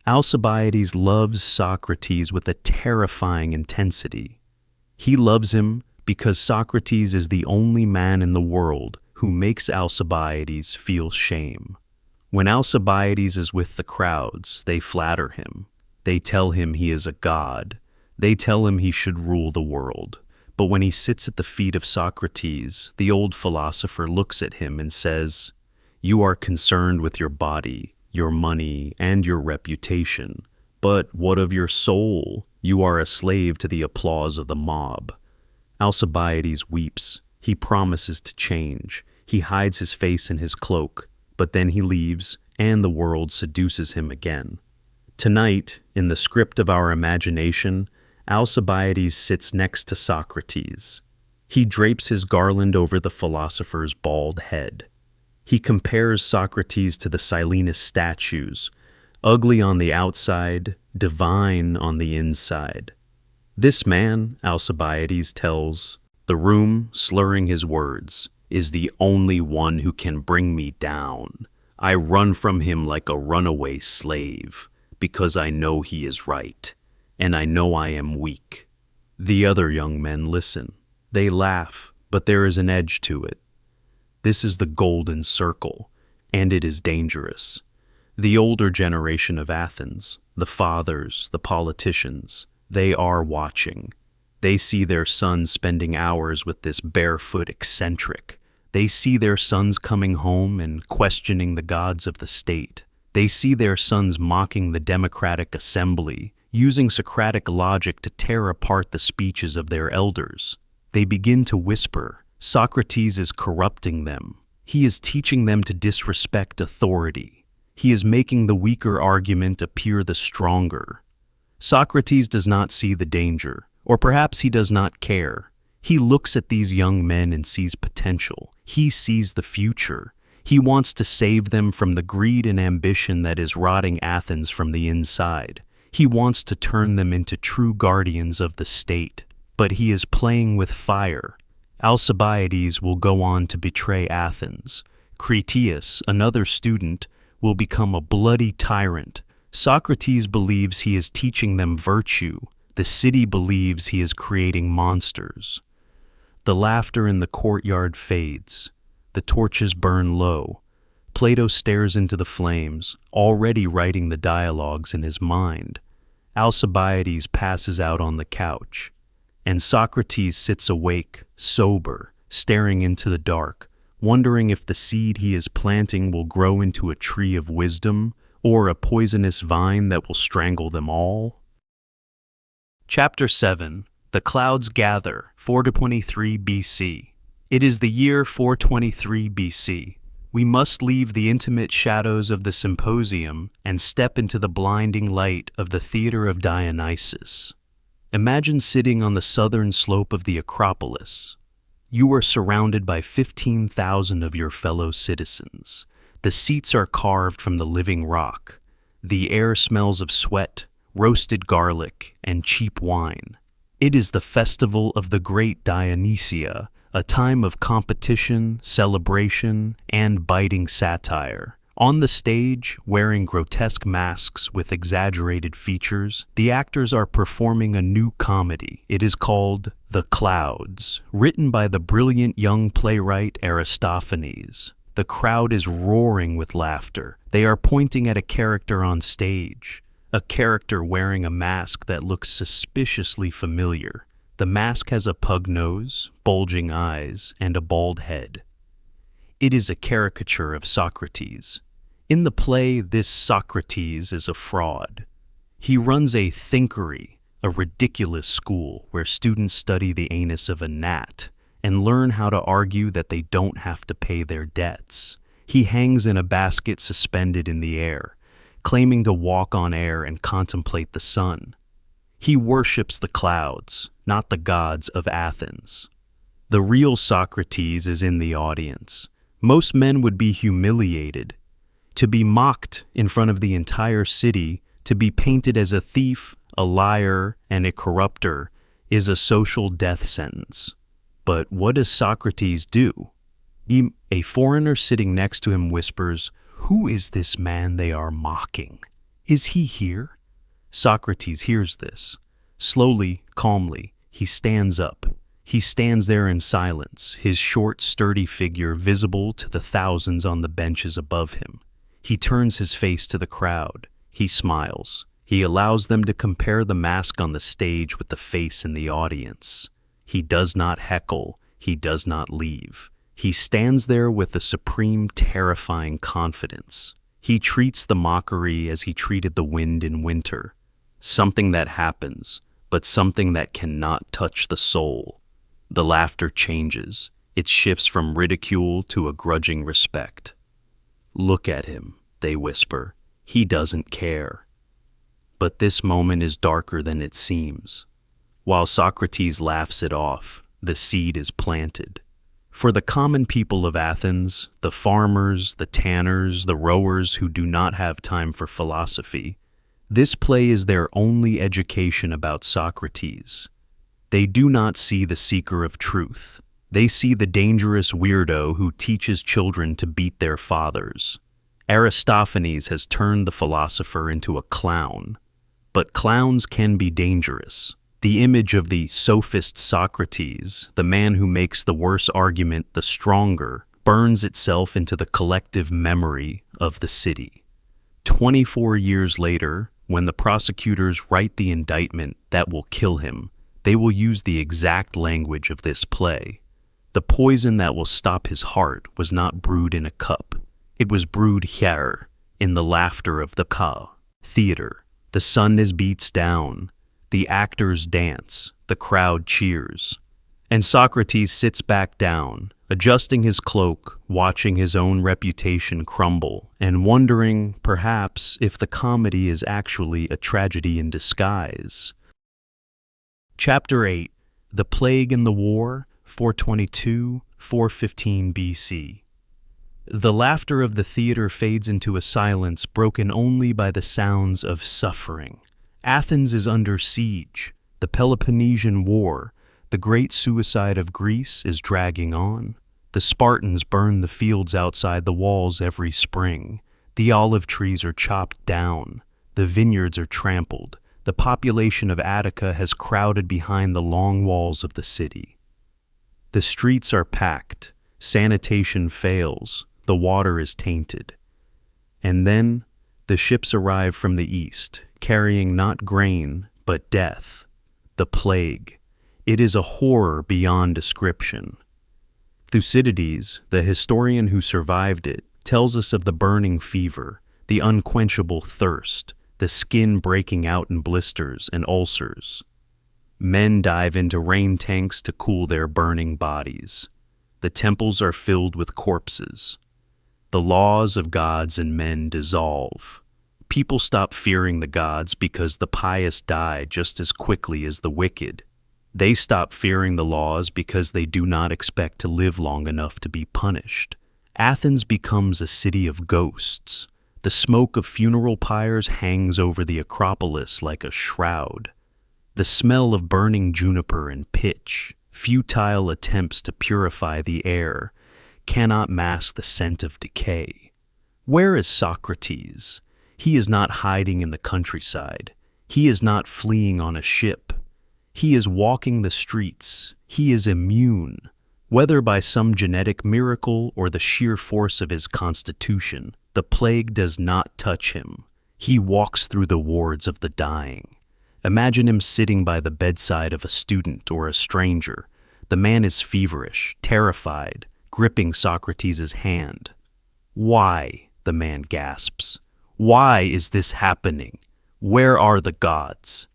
S2: Alcibiades loves Socrates with a terrifying intensity. He loves him because Socrates is the only man in the world who makes Alcibiades feel shame. When Alcibiades is with the crowds, they flatter him. They tell him he is a god. They tell him he should rule the world. But when he sits at the feet of Socrates, the old philosopher looks at him and says, "You are concerned with your body, your money, and your reputation. But what of your soul? You are a slave to the applause of the mob." Alcibiades weeps. He promises to change. He hides his face in his cloak, but then he leaves, and the world seduces him again. Tonight, in the script of our imagination, Alcibiades sits next to Socrates. He drapes his garland over the philosopher's bald head. He compares Socrates to the Silenus statues, ugly on the outside, divine on the inside. This man, Alcibiades tells the room, slurring his words, is the only one who can bring me down. I run from him like a runaway slave, because I know he is right, and I know I am weak. The other young men listen. They laugh, but there is an edge to it. This is the golden circle, and it is dangerous. The older generation of Athens, the fathers, the politicians, they are watching. They see their sons spending hours with this barefoot eccentric. They see their sons coming home and questioning the gods of the state. They see their sons mocking the democratic assembly, using Socratic logic to tear apart the speeches of their elders. They begin to whisper, Socrates is corrupting them. He is teaching them to disrespect authority. He is making the weaker argument appear the stronger. Socrates does not see the danger, or perhaps he does not care. He looks at these young men and sees potential. He sees the future. He wants to save them from the greed and ambition that is rotting Athens from the inside. He wants to turn them into true guardians of the state. But he is playing with fire. Alcibiades will go on to betray Athens. Critias, another student, will become a bloody tyrant. Socrates believes he is teaching them virtue. The city believes he is creating monsters. The laughter in the courtyard fades. The torches burn low. Plato stares into the flames, already writing the dialogues in his mind. Alcibiades passes out on the couch, and Socrates sits awake, sober, staring into the dark, wondering if the seed he is planting will grow into a tree of wisdom or a poisonous vine that will strangle them all. Chapter 7. The Clouds Gather, 423 BC. It is the year 423 BC. We must leave the intimate shadows of the symposium and step into the blinding light of the theater of Dionysus. Imagine sitting on the southern slope of the Acropolis. You are surrounded by 15,000 of your fellow citizens. The seats are carved from the living rock. The air smells of sweat, roasted garlic, and cheap wine. It is the festival of the great Dionysia, a time of competition, celebration, and biting satire. On the stage, wearing grotesque masks with exaggerated features, the actors are performing a new comedy. It is called The Clouds, written by the brilliant young playwright Aristophanes. The crowd is roaring with laughter. They are pointing at a character on stage, a character wearing a mask that looks suspiciously familiar. The mask has a pug nose, bulging eyes, and a bald head. It is a caricature of Socrates. In the play, this Socrates is a fraud. He runs a thinkery, a ridiculous school where students study the anus of a gnat and learn how to argue that they don't have to pay their debts. He hangs in a basket suspended in the air, claiming to walk on air and contemplate the sun. He worships the clouds, not the gods of Athens. The real Socrates is in the audience. Most men would be humiliated. To be mocked in front of the entire city, to be painted as a thief, a liar, and a corrupter, is a social death sentence. But what does Socrates do? A foreigner sitting next to him whispers, "Who is this man they are mocking? Is he here?" Socrates hears this. Slowly, calmly, he stands up. He stands there in silence, his short, sturdy figure visible to the thousands on the benches above him. He turns his face to the crowd. He smiles. He allows them to compare the mask on the stage with the face in the audience. He does not heckle. He does not leave. He stands there with a supreme, terrifying confidence. He treats the mockery as he treated the wind in winter. Something that happens, but something that cannot touch the soul. The laughter changes. It shifts from ridicule to a grudging respect. "Look at him," they whisper. "He doesn't care." But this moment is darker than it seems. While Socrates laughs it off, the seed is planted. For the common people of Athens, the farmers, the tanners, the rowers who do not have time for philosophy, this play is their only education about Socrates. They do not see the seeker of truth. They see the dangerous weirdo who teaches children to beat their fathers. Aristophanes has turned the philosopher into a clown. But clowns can be dangerous. The image of the sophist Socrates, the man who makes the worse argument the stronger, burns itself into the collective memory of the city. 24 years later, when the prosecutors write the indictment that will kill him, they will use the exact language of this play. The poison that will stop his heart was not brewed in a cup. It was brewed here, in the laughter of the theater. The sun beats down. The actors dance. The crowd cheers. And Socrates sits back down, adjusting his cloak, watching his own reputation crumble, and wondering, perhaps, if the comedy is actually a tragedy in disguise. Chapter 8. The Plague and the War, 422-415 BC. The laughter of the theater fades into a silence broken only by the sounds of suffering. Athens is under siege. The Peloponnesian War, the great suicide of Greece, is dragging on. The Spartans burn the fields outside the walls every spring. The olive trees are chopped down. The vineyards are trampled. The population of Attica has crowded behind the long walls of the city. The streets are packed. Sanitation fails. The water is tainted. And then the ships arrive from the east, carrying not grain, but death. The plague. It is a horror beyond description. Thucydides, the historian who survived it, tells us of the burning fever, the unquenchable thirst, the skin breaking out in blisters and ulcers. Men dive into rain tanks to cool their burning bodies. The temples are filled with corpses. The laws of gods and men dissolve. People stop fearing the gods because the pious die just as quickly as the wicked. They stop fearing the laws because they do not expect to live long enough to be punished. Athens becomes a city of ghosts. The smoke of funeral pyres hangs over the Acropolis like a shroud. The smell of burning juniper and pitch, futile attempts to purify the air, cannot mask the scent of decay. Where is Socrates? He is not hiding in the countryside. He is not fleeing on a ship. He is walking the streets. He is immune, whether by some genetic miracle or the sheer force of his constitution. The plague does not touch him. He walks through the wards of the dying. Imagine him sitting by the bedside of a student or a stranger. The man is feverish, terrified, gripping Socrates' hand. "Why?" the man gasps. "Why is this happening? Where are the gods?"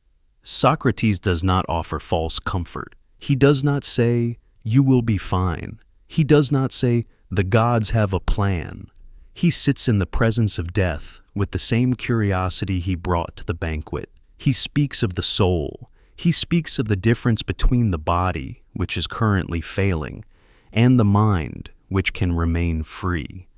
S2: Socrates does not offer false comfort. He does not say, "You will be fine." He does not say, "The gods have a plan." He sits in the presence of death with the same curiosity he brought to the banquet. He speaks of the soul. He speaks of the difference between the body, which is currently failing, and the mind, which can remain free.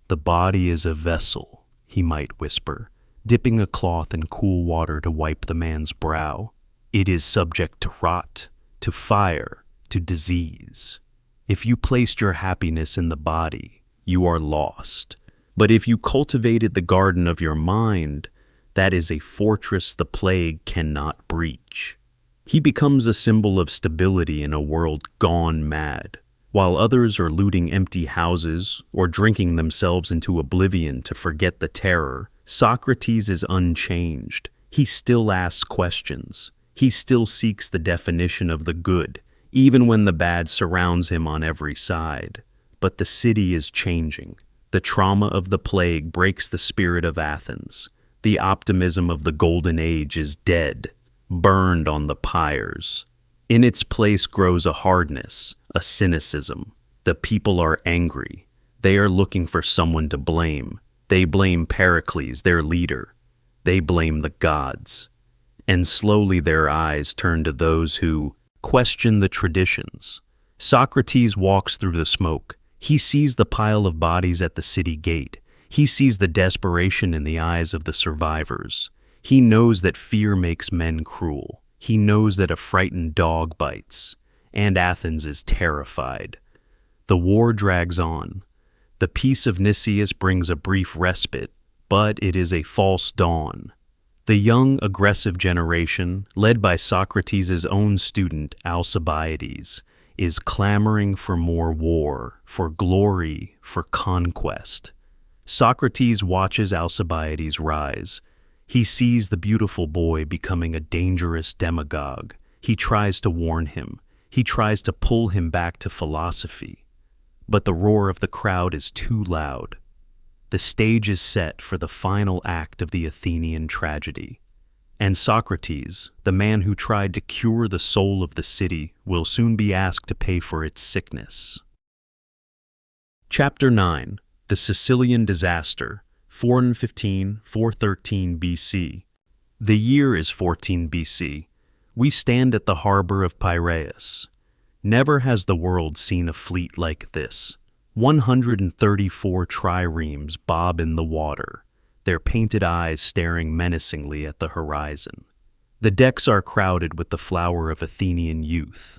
S2: "The body is a vessel," he might whisper, dipping a cloth in cool water to wipe the man's brow. "It is subject to rot, to fire, to disease. If you placed your happiness in the body, you are lost. But if you cultivated the garden of your mind, that is a fortress the plague cannot breach." He becomes a symbol of stability in a world gone mad. While others are looting empty houses or drinking themselves into oblivion to forget the terror, Socrates is unchanged. He still asks questions. He still seeks the definition of the good, even when the bad surrounds him on every side. But the city is changing. The trauma of the plague breaks the spirit of Athens. The optimism of the Golden Age is dead, burned on the pyres. In its place grows a hardness, a cynicism. The people are angry. They are looking for someone to blame. They blame Pericles, their leader. They blame the gods. And slowly their eyes turn to those who question the traditions. Socrates walks through the smoke. He sees the pile of bodies at the city gate. He sees the desperation in the eyes of the survivors. He knows that fear makes men cruel. He knows that a frightened dog bites. And Athens is terrified. The war drags on. The peace of Nicias brings a brief respite, but it is a false dawn. The young, aggressive generation, led by Socrates' own student, Alcibiades, is clamoring for more war, for glory, for conquest. Socrates watches Alcibiades rise. He sees the beautiful boy becoming a dangerous demagogue. He tries to warn him. He tries to pull him back to philosophy. But the roar of the crowd is too loud. The stage is set for the final act of the Athenian tragedy. And Socrates, the man who tried to cure the soul of the city, will soon be asked to pay for its sickness. Chapter 9. The Sicilian Disaster, 415–413 BC. The year is 14 BC. We stand at the harbor of Piraeus. Never has the world seen a fleet like this. 134 triremes bob in the water, their painted eyes staring menacingly at the horizon. The decks are crowded with the flower of Athenian youth.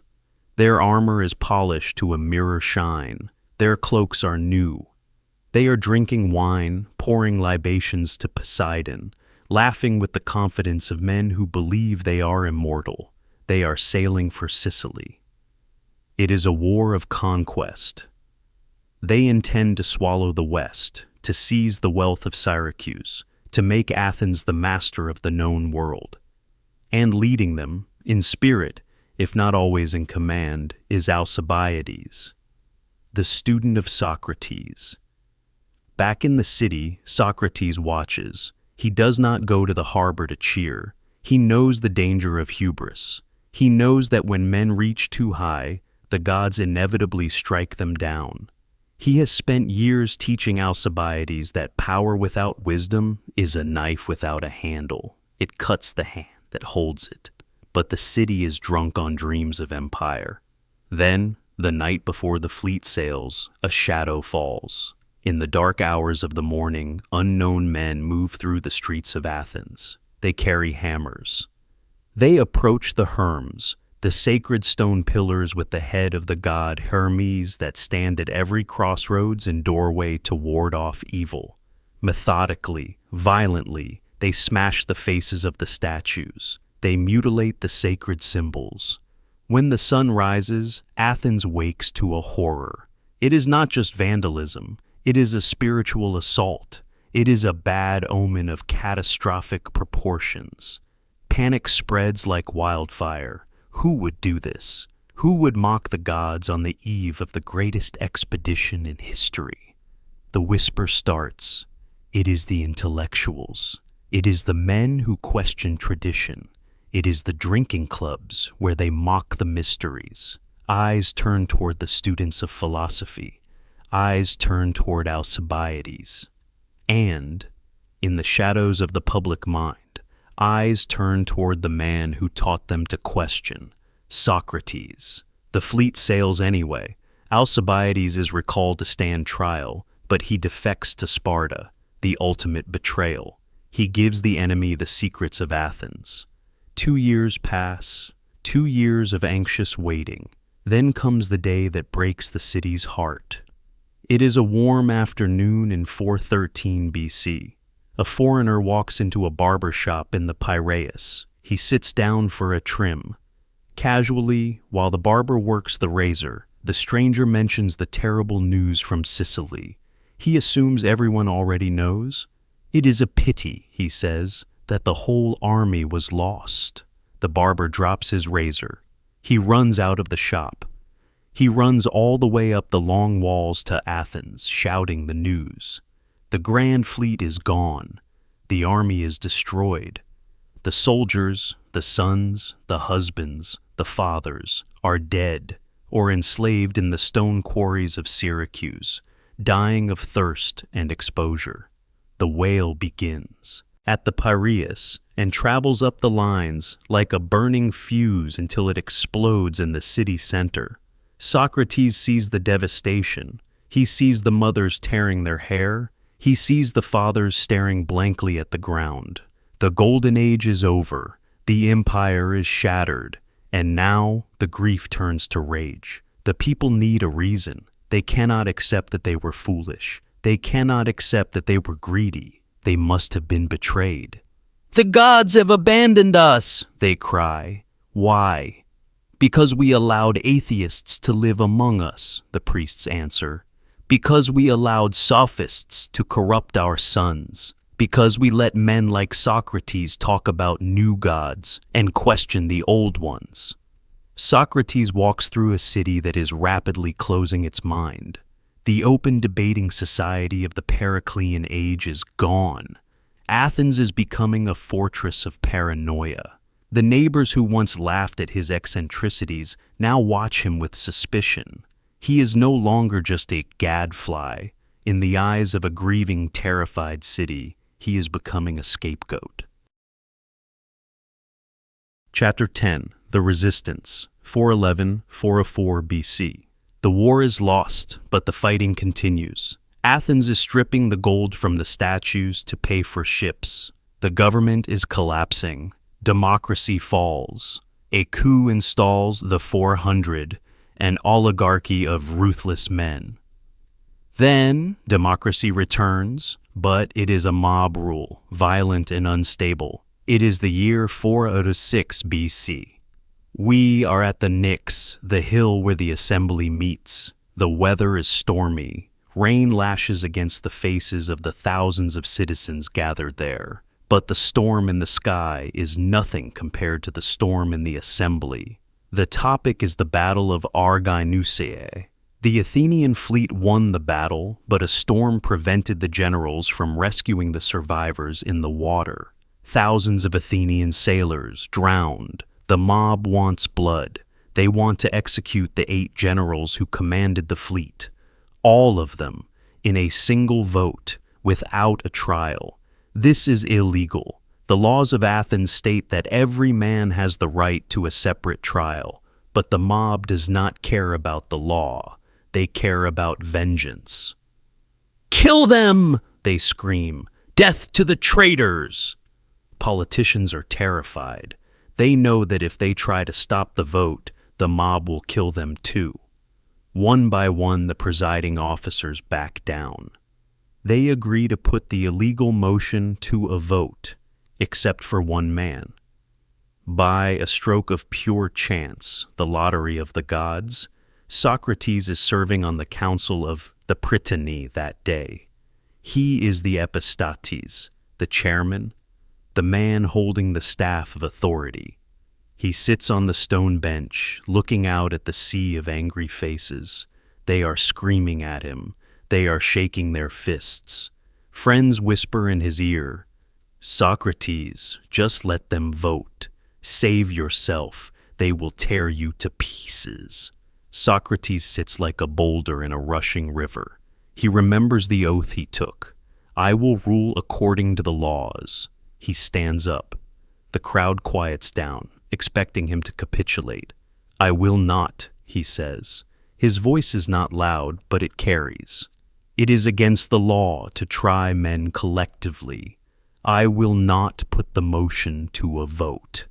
S2: Their armor is polished to a mirror shine. Their cloaks are new. They are drinking wine, pouring libations to Poseidon, laughing with the confidence of men who believe they are immortal. They are sailing for Sicily. It is a war of conquest. They intend to swallow the West, to seize the wealth of Syracuse, to make Athens the master of the known world. And leading them, in spirit, if not always in command, is Alcibiades, the student of Socrates. Back in the city, Socrates watches. He does not go to the harbor to cheer. He knows the danger of hubris. He knows that when men reach too high, the gods inevitably strike them down. He has spent years teaching Alcibiades that power without wisdom is a knife without a handle. It cuts the hand that holds it. But the city is drunk on dreams of empire. Then, the night before the fleet sails, a shadow falls. In the dark hours of the morning, unknown men move through the streets of Athens. They carry hammers. They approach the Hermes, the sacred stone pillars with the head of the god Hermes that stand at every crossroads and doorway to ward off evil. Methodically, violently, they smash the faces of the statues. They mutilate the sacred symbols. When the sun rises, Athens wakes to a horror. It is not just vandalism. It is a spiritual assault. It is a bad omen of catastrophic proportions. Panic spreads like wildfire. Who would do this? Who would mock the gods on the eve of the greatest expedition in history? The whisper starts. It is the intellectuals. It is the men who question tradition. It is the drinking clubs where they mock the mysteries. Eyes turn toward the students of philosophy. Eyes turn toward Alcibiades. And, in the shadows of the public mind, eyes turn toward the man who taught them to question, Socrates. The fleet sails anyway. Alcibiades is recalled to stand trial, but he defects to Sparta, the ultimate betrayal. He gives the enemy the secrets of Athens. 2 years pass, 2 years of anxious waiting. Then comes the day that breaks the city's heart. It is a warm afternoon in 413 BC. A foreigner walks into a barber shop in the Piraeus. He sits down for a trim. Casually, while the barber works the razor, the stranger mentions the terrible news from Sicily. He assumes everyone already knows. It is a pity, he says, that the whole army was lost. The barber drops his razor. He runs out of the shop. He runs all the way up the long walls to Athens, shouting the news. The grand fleet is gone. The army is destroyed. The soldiers, the sons, the husbands, the fathers are dead or enslaved in the stone quarries of Syracuse, dying of thirst and exposure. The wail begins at the Piraeus and travels up the lines like a burning fuse until it explodes in the city center. Socrates sees the devastation. He sees the mothers tearing their hair. He sees the fathers staring blankly at the ground. The Golden Age is over. The empire is shattered. And now the grief turns to rage. The people need a reason. They cannot accept that they were foolish. They cannot accept that they were greedy. They must have been betrayed. "The gods have abandoned us," they cry. "Why?" "Because we allowed atheists to live among us," the priests answer. "Because we allowed sophists to corrupt our sons. Because we let men like Socrates talk about new gods and question the old ones." Socrates walks through a city that is rapidly closing its mind. The open debating society of the Periclean age is gone. Athens is becoming a fortress of paranoia. The neighbors who once laughed at his eccentricities now watch him with suspicion. He is no longer just a gadfly. In the eyes of a grieving, terrified city, he is becoming a scapegoat. Chapter 10. The Resistance, 411-404 BC. The war is lost, but the fighting continues. Athens is stripping the gold from the statues to pay for ships. The government is collapsing. Democracy falls. A coup installs the 400, an oligarchy of ruthless men. Then democracy returns, but it is a mob rule, violent and unstable. It is the year 406 BC. We are at the Nix, the hill where the assembly meets. The weather is stormy. Rain lashes against the faces of the thousands of citizens gathered there. But the storm in the sky is nothing compared to the storm in the assembly. The topic is the Battle of Arginusae. The Athenian fleet won the battle, but a storm prevented the generals from rescuing the survivors in the water. Thousands of Athenian sailors drowned. The mob wants blood. They want to execute the 8 generals who commanded the fleet, all of them, in a single vote, without a trial. This is illegal. The laws of Athens state that every man has the right to a separate trial, but the mob does not care about the law. They care about vengeance. "Kill them!" they scream. "Death to the traitors!" Politicians are terrified. They know that if they try to stop the vote, the mob will kill them too. One by one, the presiding officers back down. They agree to put the illegal motion to a vote, except for one man. By a stroke of pure chance, the lottery of the gods, Socrates is serving on the council of the Prytany that day. He is the epistates, the chairman, the man holding the staff of authority. He sits on the stone bench, looking out at the sea of angry faces. They are screaming at him. They are shaking their fists. Friends whisper in his ear, "Socrates, just let them vote. Save yourself. They will tear you to pieces." Socrates sits like a boulder in a rushing river. He remembers the oath he took. "I will rule according to the laws." He stands up. The crowd quiets down, expecting him to capitulate. "I will not," he says. His voice is not loud, but it carries. "It is against the law to try men collectively. I will not put the motion to a vote."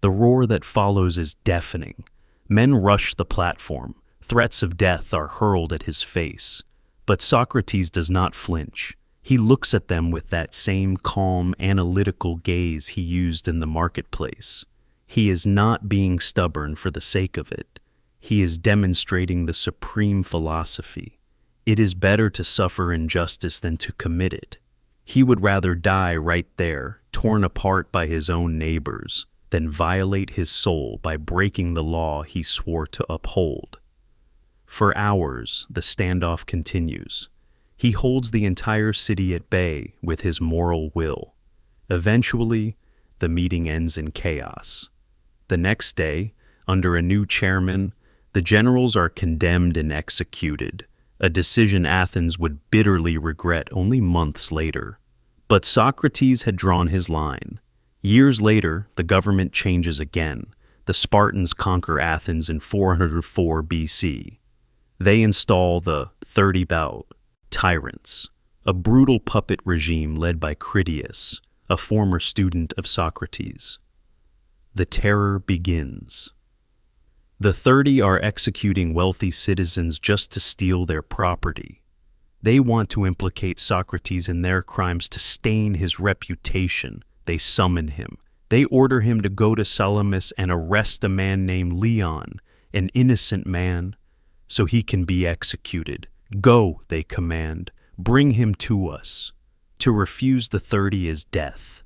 S2: The roar that follows is deafening. Men rush the platform. Threats of death are hurled at his face. But Socrates does not flinch. He looks at them with that same calm, analytical gaze he used in the marketplace. He is not being stubborn for the sake of it. He is demonstrating the supreme philosophy. It is better to suffer injustice than to commit it. He would rather die right there, torn apart by his own neighbors, than violate his soul by breaking the law he swore to uphold. For hours, the standoff continues. He holds the entire city at bay with his moral will. Eventually, the meeting ends in chaos. The next day, under a new chairman, the generals are condemned and executed, a decision Athens would bitterly regret only months later. But Socrates had drawn his line. Years later, the government changes again. The Spartans conquer Athens in 404 BC. They install the 30 tyrants, a brutal puppet regime led by Critias, a former student of Socrates. The terror begins. The 30 are executing wealthy citizens just to steal their property. They want to implicate Socrates in their crimes to stain his reputation. They summon him. They order him to go to Salamis and arrest a man named Leon, an innocent man, so he can be executed. "Go," they command. "Bring him to us." To refuse the 30 is death.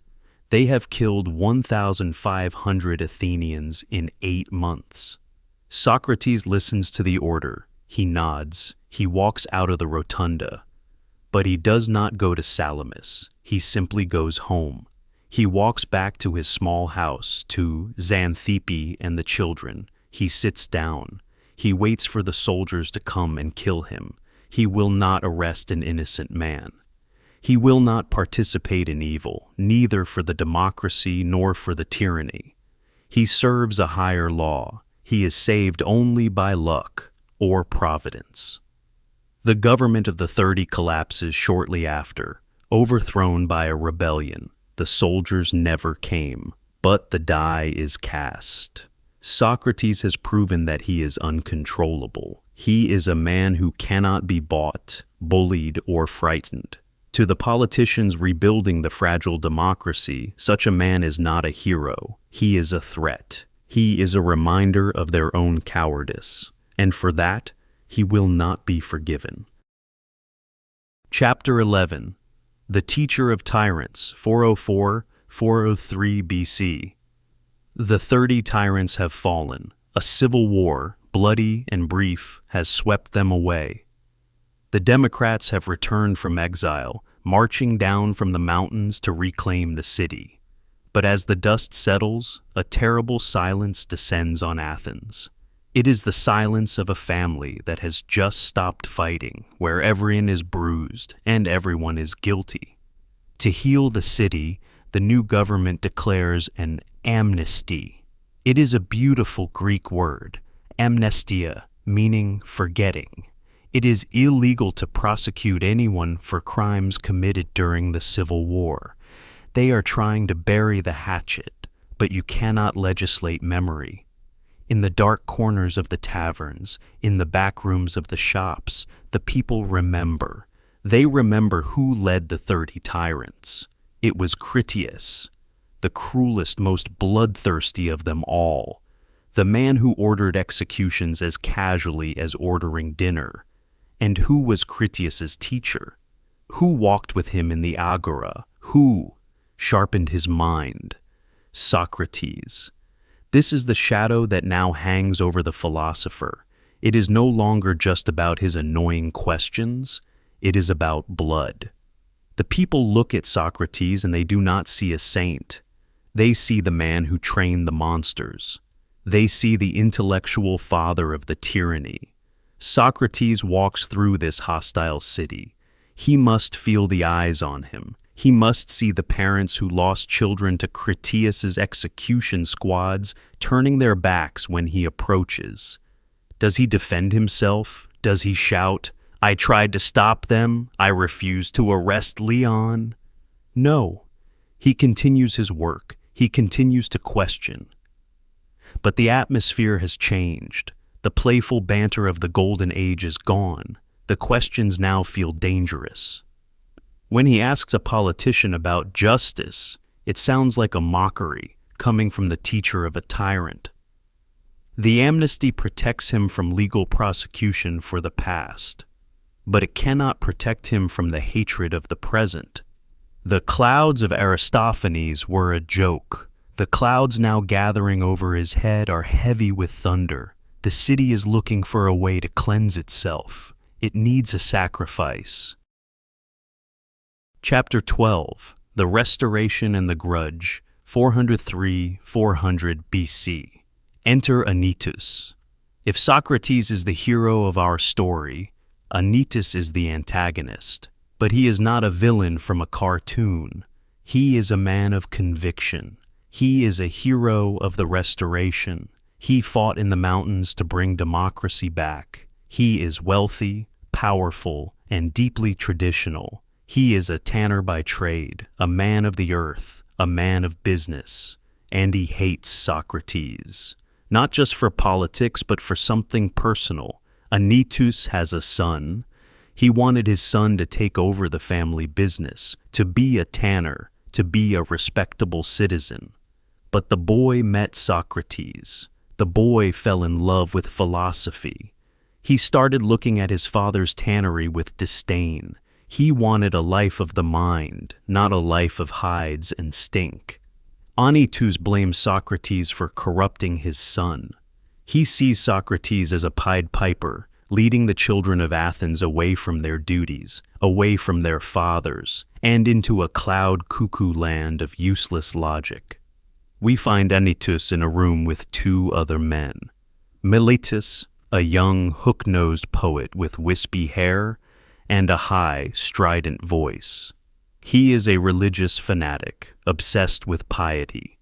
S2: They have killed 1,500 Athenians in 8 months. Socrates listens to the order. He nods. He walks out of the rotunda. But he does not go to Salamis. He simply goes home. He walks back to his small house, to Xanthippe and the children. He sits down. He waits for the soldiers to come and kill him. He will not arrest an innocent man. He will not participate in evil, neither for the democracy nor for the tyranny. He serves a higher law. He is saved only by luck or providence. The government of the 30 collapses shortly after, overthrown by a rebellion. The soldiers never came, but the die is cast. Socrates has proven that he is uncontrollable. He is a man who cannot be bought, bullied, or frightened. To the politicians rebuilding the fragile democracy, such a man is not a hero. He is a threat. He is a reminder of their own cowardice, and for that, he will not be forgiven. Chapter 11. The Teacher of Tyrants, 404-403 BC. The 30 tyrants have fallen. A civil war, bloody and brief, has swept them away. The Democrats have returned from exile, marching down from the mountains to reclaim the city. But as the dust settles, a terrible silence descends on Athens. It is the silence of a family that has just stopped fighting, where everyone is bruised and everyone is guilty. To heal the city, the new government declares an amnesty. It is a beautiful Greek word, amnestia, meaning forgetting. It is illegal to prosecute anyone for crimes committed during the Civil War. They are trying to bury the hatchet, but you cannot legislate memory. In the dark corners of the taverns, in the back rooms of the shops, the people remember. They remember who led the 30 tyrants. It was Critias, the cruelest, most bloodthirsty of them all, the man who ordered executions as casually as ordering dinner. And who was Critias's teacher? Who walked with him in the Agora? Who sharpened his mind? Socrates. This is the shadow that now hangs over the philosopher. It is no longer just about his annoying questions. It is about blood. The people look at Socrates and they do not see a saint. They see the man who trained the monsters. They see the intellectual father of the tyranny. Socrates walks through this hostile city. He must feel the eyes on him. He must see the parents who lost children to Critias's execution squads turning their backs when he approaches. Does he defend himself? Does he shout, "I tried to stop them. I refused to arrest Leon"? No. He continues his work. He continues to question. But the atmosphere has changed. The playful banter of the Golden Age is gone. The questions now feel dangerous. When he asks a politician about justice, it sounds like a mockery coming from the teacher of a tyrant. The amnesty protects him from legal prosecution for the past, but it cannot protect him from the hatred of the present. The clouds of Aristophanes were a joke. The clouds now gathering over his head are heavy with thunder. The city is looking for a way to cleanse itself. It needs a sacrifice. Chapter 12. The Restoration and the Grudge, 403–400 BC. Enter Anytus. If Socrates is the hero of our story, Anytus is the antagonist. But he is not a villain from a cartoon. He is a man of conviction. He is a hero of the Restoration. He fought in the mountains to bring democracy back. He is wealthy, powerful, and deeply traditional. He is a tanner by trade, a man of the earth, a man of business. And he hates Socrates. Not just for politics, but for something personal. Anytus has a son. He wanted his son to take over the family business, to be a tanner, to be a respectable citizen. But the boy met Socrates. The boy fell in love with philosophy. He started looking at his father's tannery with disdain. He wanted a life of the mind, not a life of hides and stink. Anytus blames Socrates for corrupting his son. He sees Socrates as a Pied Piper, leading the children of Athens away from their duties, away from their fathers, and into a cloud cuckoo land of useless logic. We find Anytus in a room with two other men. Miletus, a young, hook-nosed poet with wispy hair and a high, strident voice. He is a religious fanatic, obsessed with piety.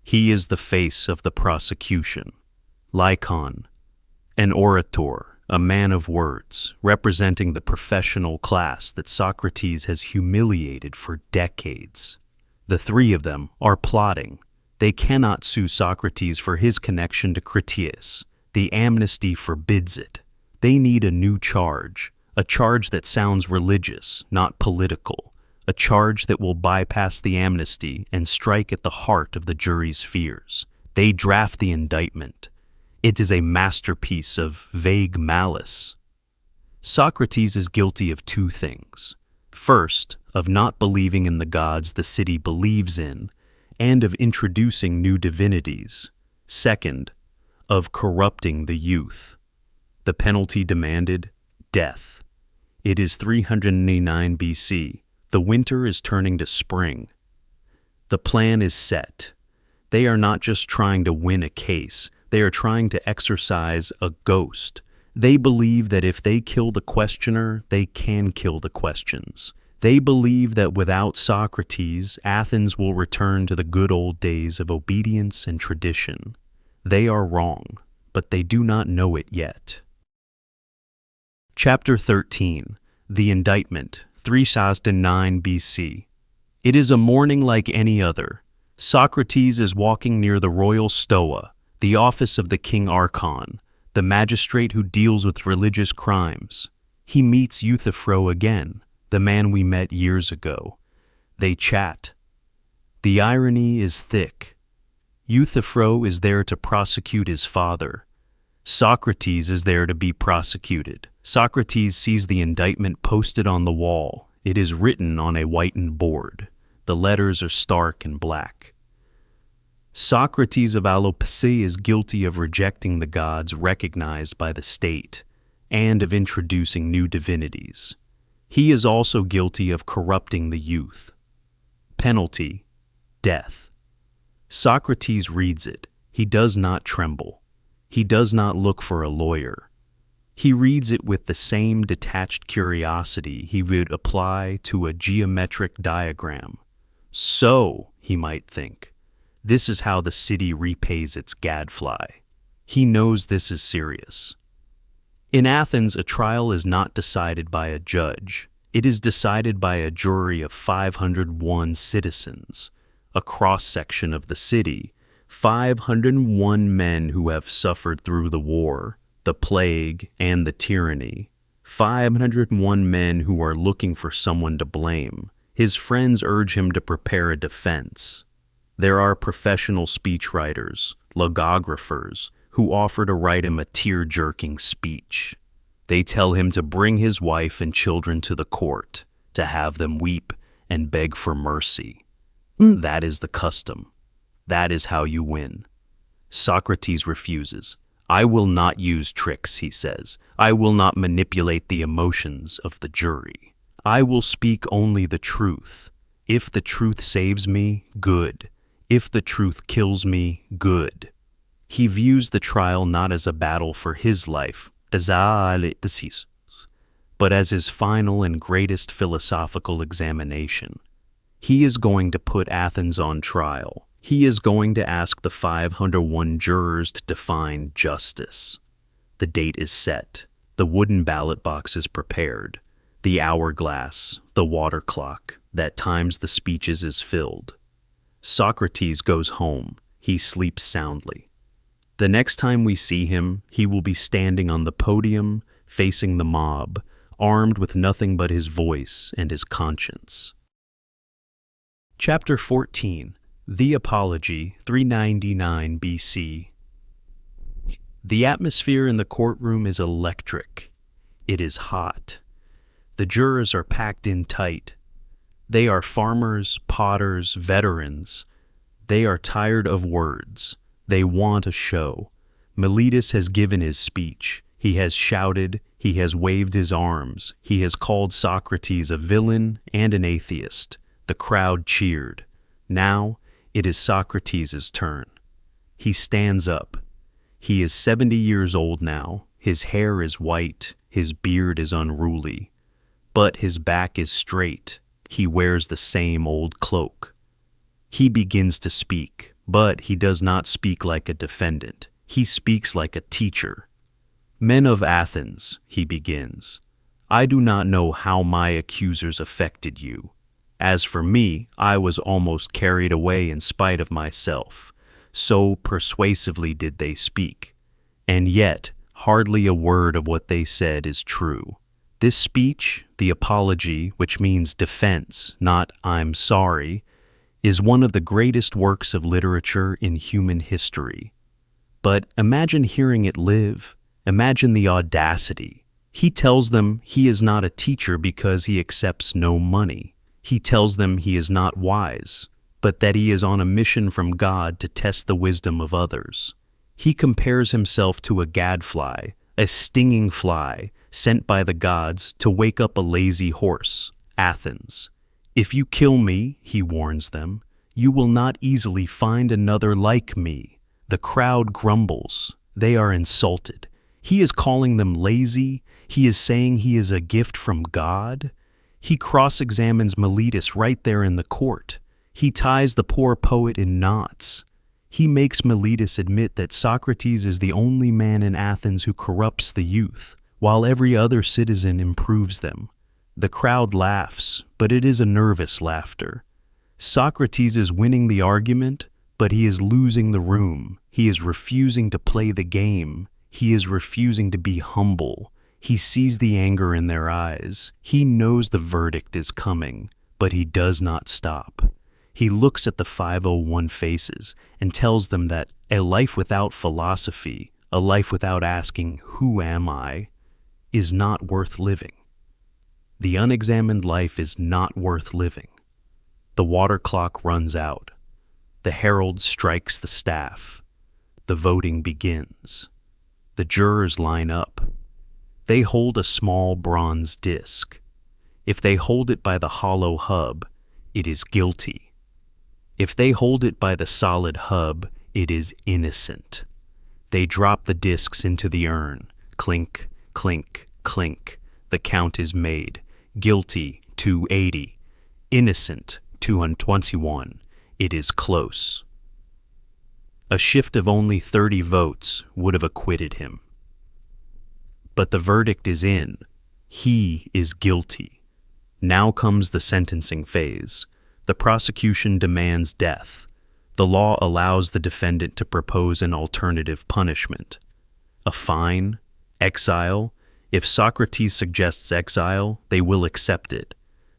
S2: He is the face of the prosecution. Lycon, an orator, a man of words, representing the professional class that Socrates has humiliated for decades. The three of them are plotting. They cannot sue Socrates for his connection to Critias. The amnesty forbids it. They need a new charge, a charge that sounds religious, not political, a charge that will bypass the amnesty and strike at the heart of the jury's fears. They draft the indictment. It is a masterpiece of vague malice. Socrates is guilty of two things. First, of not believing in the gods the city believes in, and of introducing new divinities. Second, of corrupting the youth. The penalty demanded? Death. It is 389 BC. The winter is turning to spring. The plan is set. They are not just trying to win a case, they are trying to exorcise a ghost. They believe that if they kill the questioner, they can kill the questions. They believe that without Socrates, Athens will return to the good old days of obedience and tradition. They are wrong, but they do not know it yet. Chapter 13. The Indictment, 309 BC. It is a morning like any other. Socrates is walking near the royal stoa, the office of the king Archon, the magistrate who deals with religious crimes. He meets Euthyphro again, the man we met years ago. They chat. The irony is thick. Euthyphro is there to prosecute his father. Socrates is there to be prosecuted. Socrates sees the indictment posted on the wall. It is written on a whitened board. The letters are stark and black. Socrates of Alopacy is guilty of rejecting the gods recognized by the state and of introducing new divinities. He is also guilty of corrupting the youth. Penalty: death. Socrates reads it. He does not tremble. He does not look for a lawyer. He reads it with the same detached curiosity he would apply to a geometric diagram. So, he might think, this is how the city repays its gadfly. He knows this is serious. In Athens, a trial is not decided by a judge. It is decided by a jury of 501 citizens, a cross-section of the city, 501 men who have suffered through the war, the plague, and the tyranny, 501 men who are looking for someone to blame. His friends urge him to prepare a defense. There are professional speechwriters, logographers, who offer to write him a tear-jerking speech. They tell him to bring his wife and children to the court, to have them weep and beg for mercy. That is the custom. That is how you win. Socrates refuses. I will not use tricks, he says. I will not manipulate the emotions of the jury. I will speak only the truth. If the truth saves me, good. If the truth kills me, good. He views the trial not as a battle for his life, but as his final and greatest philosophical examination. He is going to put Athens on trial. He is going to ask the 501 jurors to define justice. The date is set. The wooden ballot box is prepared. The hourglass, the water clock that times the speeches is filled. Socrates goes home. He sleeps soundly. The next time we see him, he will be standing on the podium, facing the mob, armed with nothing but his voice and his conscience. Chapter 14. The Apology, 399 BC. The atmosphere in the courtroom is electric. It is hot. The jurors are packed in tight. They are farmers, potters, veterans. They are tired of words. They want a show. Meletus has given his speech. He has shouted. He has waved his arms. He has called Socrates a villain and an atheist. The crowd cheered. Now, it is Socrates' turn. He stands up. He is 70 years old now. His hair is white. His beard is unruly. But his back is straight. He wears the same old cloak. He begins to speak, but he does not speak like a defendant. He speaks like a teacher. Men of Athens, he begins, I do not know how my accusers affected you. As for me, I was almost carried away in spite of myself. So persuasively did they speak. And yet, hardly a word of what they said is true. This speech, the apology, which means defense, not I'm sorry, is one of the greatest works of literature in human history. But imagine hearing it live. Imagine the audacity. He tells them he is not a teacher because he accepts no money. He tells them he is not wise, but that he is on a mission from God to test the wisdom of others. He compares himself to a gadfly, a stinging fly, sent by the gods to wake up a lazy horse, Athens. If you kill me, he warns them, You will not easily find another like me. The crowd grumbles. They are insulted. He is calling them lazy. He is saying he is a gift from God. He cross-examines Meletus right there in the court. He ties the poor poet in knots. He makes Meletus admit that Socrates is the only man in Athens who corrupts the youth, while every other citizen improves them. The crowd laughs, but it is a nervous laughter. Socrates is winning the argument, but he is losing the room. He is refusing to play the game. He is refusing to be humble. He sees the anger in their eyes. He knows the verdict is coming, but he does not stop. He looks at the 501 faces and tells them that a life without philosophy, a life without asking, "Who am I?" is not worth living. The unexamined life is not worth living. The water clock runs out. The herald strikes the staff. The voting begins. The jurors line up. They hold a small bronze disc. If they hold it by the hollow hub, it is guilty. If they hold it by the solid hub, it is innocent. They drop the discs into the urn. Clink, clink, clink. The count is made. Guilty, 280. Innocent, 221. It is close. A shift of only 30 votes would have acquitted him. But the verdict is in. He is guilty. Now comes the sentencing phase. The prosecution demands death. The law allows the defendant to propose an alternative punishment. A fine? Exile? If Socrates suggests exile, they will accept it.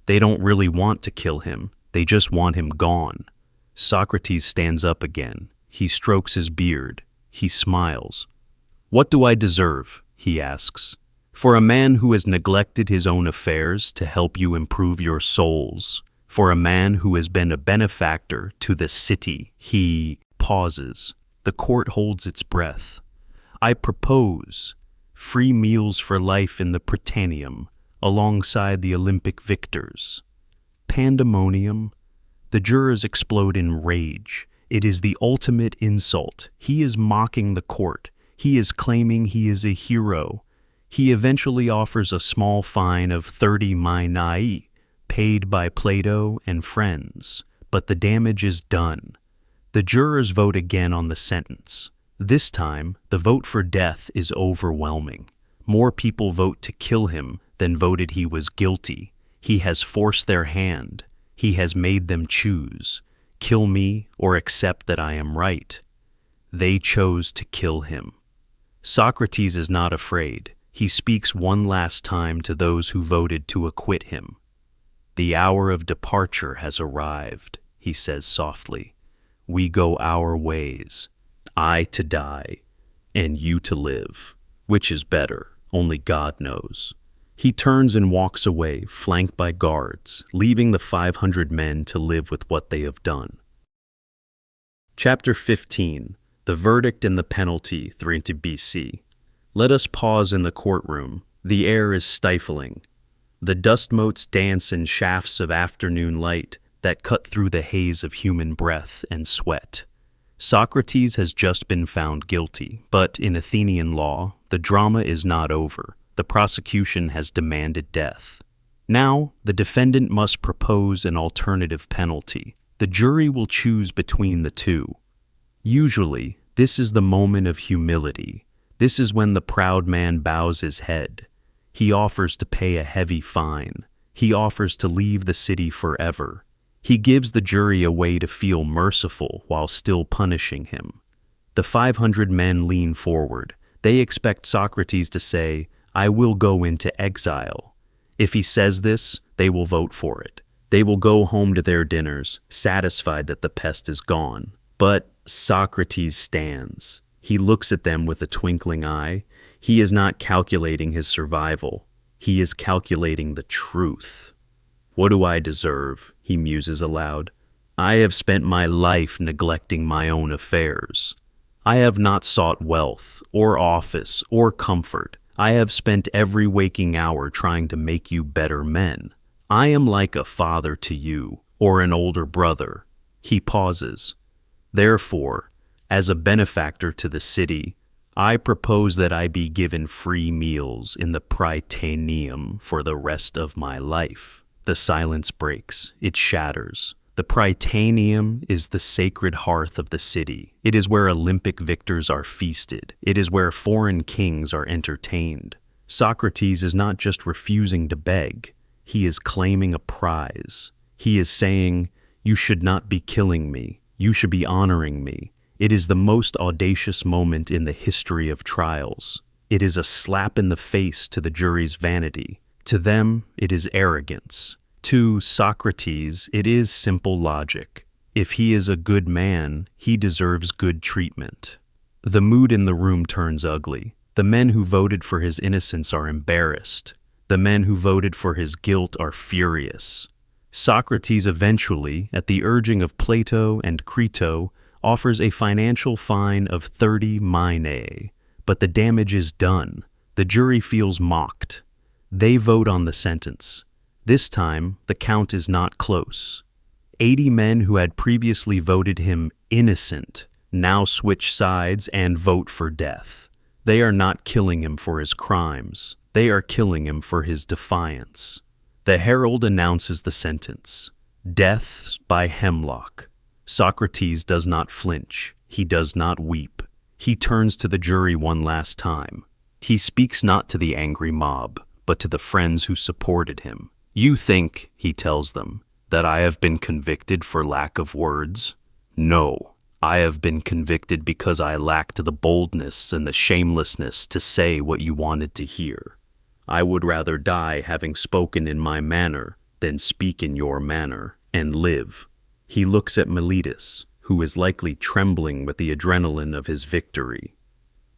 S2: They don't really want to kill him. They just want him gone. Socrates stands up again. He strokes his beard. He smiles. "What do I deserve?" he asks. "For a man who has neglected his own affairs to help you improve your souls. For a man who has been a benefactor to the city." He pauses. The court holds its breath. "I propose free meals for life in the Prytaneum, alongside the Olympic victors." Pandemonium. The jurors explode in rage. It is the ultimate insult. He is mocking the court. He is claiming he is a hero. He eventually offers a small fine of 30 minae, paid by Plato and friends, but the damage is done. The jurors vote again on the sentence. This time, the vote for death is overwhelming. More people vote to kill him than voted he was guilty. He has forced their hand. He has made them choose. Kill me or accept that I am right. They chose to kill him. Socrates is not afraid. He speaks one last time to those who voted to acquit him. "The hour of departure has arrived," he says softly. "We go our ways. I to die, and you to live. Which is better? Only God knows." He turns and walks away, flanked by guards, leaving the 500 men to live with what they have done. Chapter 15. The Verdict and the Penalty, 3 BC. Let us pause in the courtroom. The air is stifling. The dust motes dance in shafts of afternoon light that cut through the haze of human breath and sweat. Socrates has just been found guilty, but in Athenian law, the drama is not over. The prosecution has demanded death. Now, the defendant must propose an alternative penalty. The jury will choose between the two. Usually, this is the moment of humility. This is when the proud man bows his head. He offers to pay a heavy fine. He offers to leave the city forever. He gives the jury a way to feel merciful while still punishing him. The 500 men lean forward. They expect Socrates to say, "I will go into exile." If he says this, they will vote for it. They will go home to their dinners, satisfied that the pest is gone. But Socrates stands. He looks at them with a twinkling eye. He is not calculating his survival. He is calculating the truth. "What do I deserve?" he muses aloud. "I have spent my life neglecting my own affairs. I have not sought wealth, or office, or comfort. I have spent every waking hour trying to make you better men. I am like a father to you, or an older brother. He pauses. Therefore, as a benefactor to the city, I propose that I be given free meals in the Prytaneum for the rest of my life. The silence breaks. It shatters. The Prytaneum is the sacred hearth of the city. It is where Olympic victors are feasted. It is where foreign kings are entertained. Socrates is not just refusing to beg. He is claiming a prize. He is saying, "You should not be killing me. You should be honoring me." It is the most audacious moment in the history of trials. It is a slap in the face to the jury's vanity. To them, it is arrogance. To Socrates, it is simple logic. If he is a good man, he deserves good treatment. The mood in the room turns ugly. The men who voted for his innocence are embarrassed. The men who voted for his guilt are furious. Socrates eventually, at the urging of Plato and Crito, offers a financial fine of 30 minae, but the damage is done. The jury feels mocked. They vote on the sentence. This time, the count is not close. 80 men who had previously voted him innocent now switch sides and vote for death. They are not killing him for his crimes. They are killing him for his defiance. The herald announces the sentence: death by hemlock. Socrates does not flinch. He does not weep. He turns to the jury one last time. He speaks not to the angry mob, but to the friends who supported him. "You think," he tells them, "that I have been convicted for lack of words? No, I have been convicted because I lacked the boldness and the shamelessness to say what you wanted to hear. I would rather die having spoken in my manner than speak in your manner and live." He looks at Miletus, who is likely trembling with the adrenaline of his victory.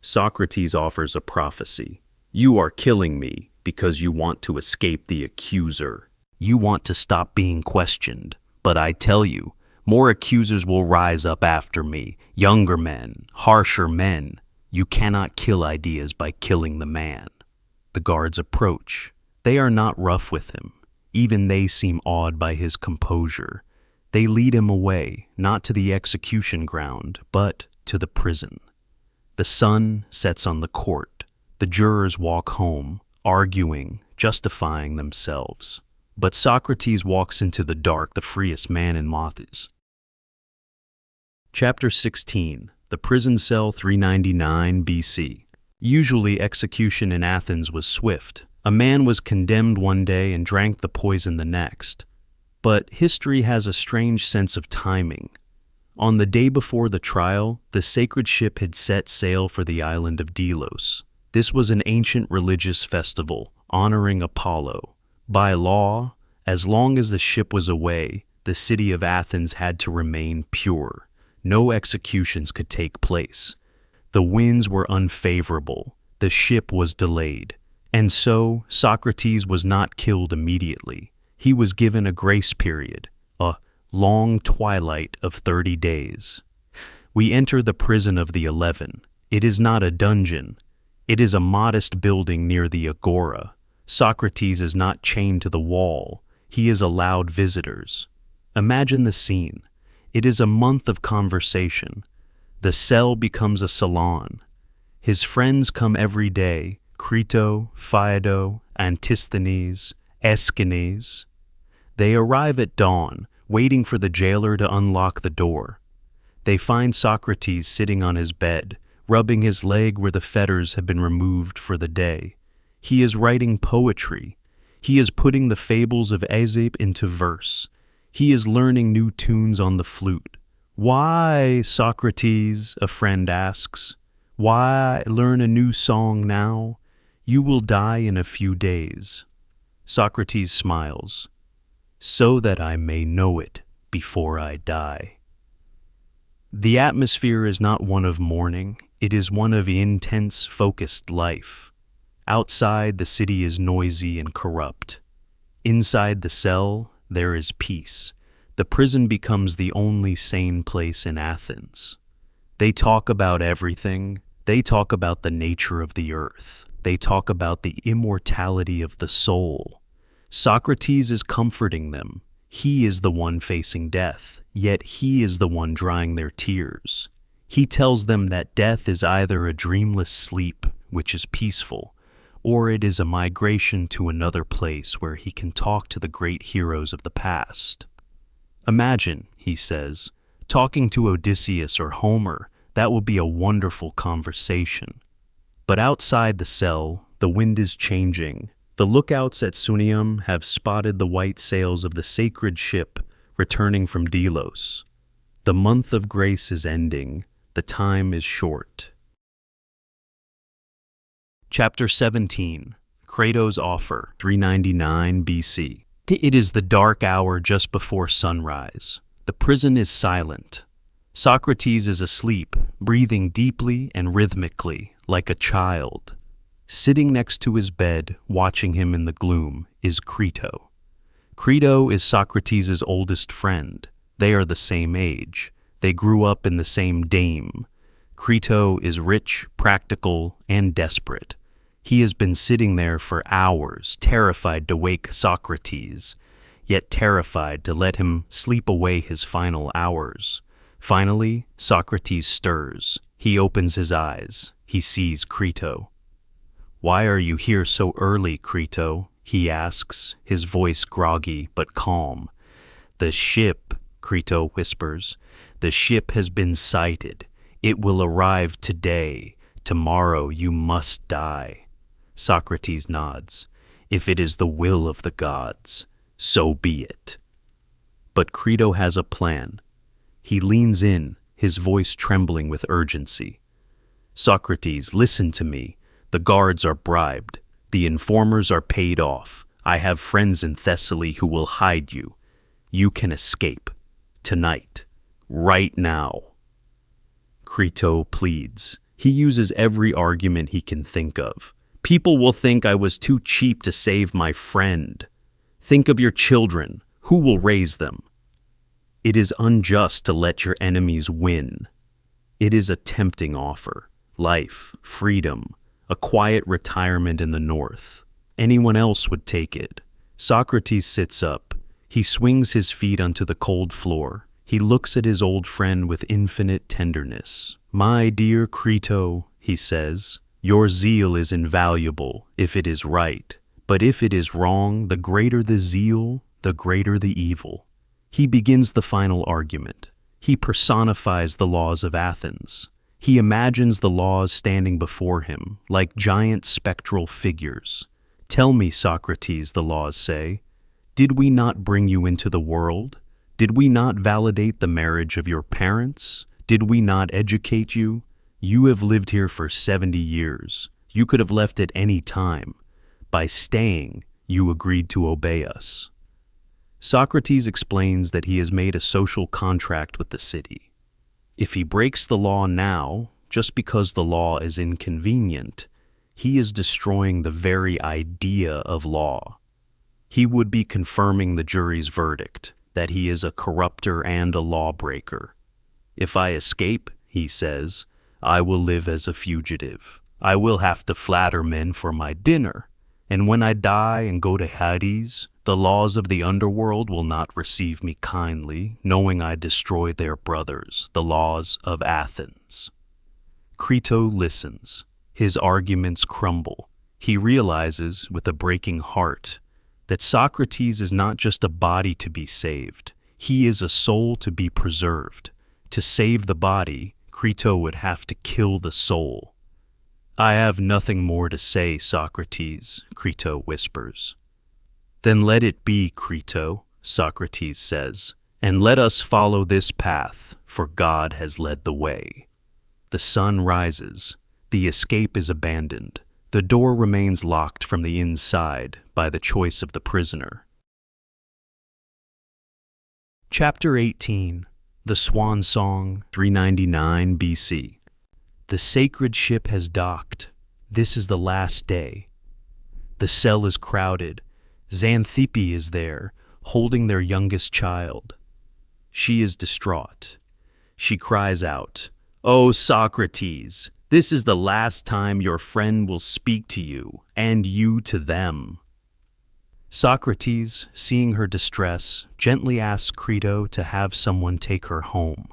S2: Socrates offers a prophecy. "You are killing me because you want to escape the accuser. You want to stop being questioned. But I tell you, more accusers will rise up after me, younger men, harsher men. You cannot kill ideas by killing the man." The guards approach. They are not rough with him. Even they seem awed by his composure. They lead him away, not to the execution ground, but to the prison. The sun sets on the court. The jurors walk home, arguing, justifying themselves. But Socrates walks into the dark, the freest man in Athens. Chapter 16. The Prison Cell 399 BC. Usually execution in Athens was swift. A man was condemned one day and drank the poison the next. But history has a strange sense of timing. On the day before the trial, the sacred ship had set sail for the island of Delos. This was an ancient religious festival, honoring Apollo. By law, as long as the ship was away, the city of Athens had to remain pure. No executions could take place. The winds were unfavorable. The ship was delayed. And so, Socrates was not killed immediately. He was given a grace period, a long twilight of 30 days. We enter the prison of the 11. It is not a dungeon. It is a modest building near the Agora. Socrates is not chained to the wall. He is allowed visitors. Imagine the scene. It is a month of conversation. The cell becomes a salon. His friends come every day: Crito, Phaedo, Antisthenes, Aeschines. They arrive at dawn, waiting for the jailer to unlock the door. They find Socrates sitting on his bed, rubbing his leg where the fetters have been removed for the day. He is writing poetry. He is putting the fables of Aesop into verse. He is learning new tunes on the flute. "Why, Socrates," a friend asks, "why learn a new song now? You will die in a few days." Socrates smiles. "So that I may know it before I die." The atmosphere is not one of mourning. It is one of intense, focused life. Outside, the city is noisy and corrupt. Inside the cell, there is peace. The prison becomes the only sane place in Athens. They talk about everything. They talk about the nature of the earth. They talk about the immortality of the soul. Socrates is comforting them. He is the one facing death, yet he is the one drying their tears. He tells them that death is either a dreamless sleep, which is peaceful, or it is a migration to another place where he can talk to the great heroes of the past. Imagine, he says, talking to Odysseus or Homer. That will be a wonderful conversation. But outside the cell, the wind is changing. The lookouts at Sunium have spotted the white sails of the sacred ship returning from Delos. The month of grace is ending. The time is short. Chapter 17. Crato's Offer, 399 BC. It is the dark hour just before sunrise. The prison is silent. Socrates is asleep, breathing deeply and rhythmically, like a child. Sitting next to his bed, watching him in the gloom, is Crito. Crito is Socrates' oldest friend. They are the same age. They grew up in the same dame. Crito is rich, practical, and desperate. He has been sitting there for hours, terrified to wake Socrates, yet terrified to let him sleep away his final hours. Finally, Socrates stirs. He opens his eyes. He sees Crito. "Why are you here so early, Crito?" he asks, his voice groggy but calm. "The ship," Crito whispers, "the ship has been sighted. It will arrive today. Tomorrow you must die." Socrates nods. "If it is the will of the gods, so be it." But Crito has a plan. He leans in, his voice trembling with urgency. "Socrates, listen to me. The guards are bribed. The informers are paid off. I have friends in Thessaly who will hide you. You can escape. Tonight. Right now." Crito pleads. He uses every argument he can think of. "People will think I was too cheap to save my friend. Think of your children. Who will raise them? It is unjust to let your enemies win." It is a tempting offer. Life, freedom, a quiet retirement in the north. Anyone else would take it. Socrates sits up. He swings his feet onto the cold floor. He looks at his old friend with infinite tenderness. "My dear Crito," he says, "your zeal is invaluable if it is right. But if it is wrong, the greater the zeal, the greater the evil." He begins the final argument. He personifies the laws of Athens. He imagines the laws standing before him, like giant spectral figures. "Tell me, Socrates," the laws say, "did we not bring you into the world? Did we not validate the marriage of your parents? Did we not educate you? You have lived here for 70 years. You could have left at any time. By staying, you agreed to obey us." Socrates explains that he has made a social contract with the city. If he breaks the law now, just because the law is inconvenient, he is destroying the very idea of law. He would be confirming the jury's verdict that he is a corrupter and a lawbreaker. "If I escape," he says, "I will live as a fugitive. I will have to flatter men for my dinner. And when I die and go to Hades, the laws of the underworld will not receive me kindly, knowing I destroy their brothers, the laws of Athens." Crito listens. His arguments crumble. He realizes, with a breaking heart, that Socrates is not just a body to be saved. He is a soul to be preserved. To save the body, Crito would have to kill the soul. "I have nothing more to say, Socrates," Crito whispers. "Then let it be, Crito," Socrates says, "and let us follow this path, for God has led the way." The sun rises. The escape is abandoned. The door remains locked from the inside by the choice of the prisoner. Chapter 18. The Swan Song, 399 BC. The sacred ship has docked. This is the last day. The cell is crowded. Xanthippe is there, holding their youngest child. She is distraught. She cries out, "O Socrates, this is the last time your friend will speak to you, and you to them." Socrates, seeing her distress, gently asks Crito to have someone take her home.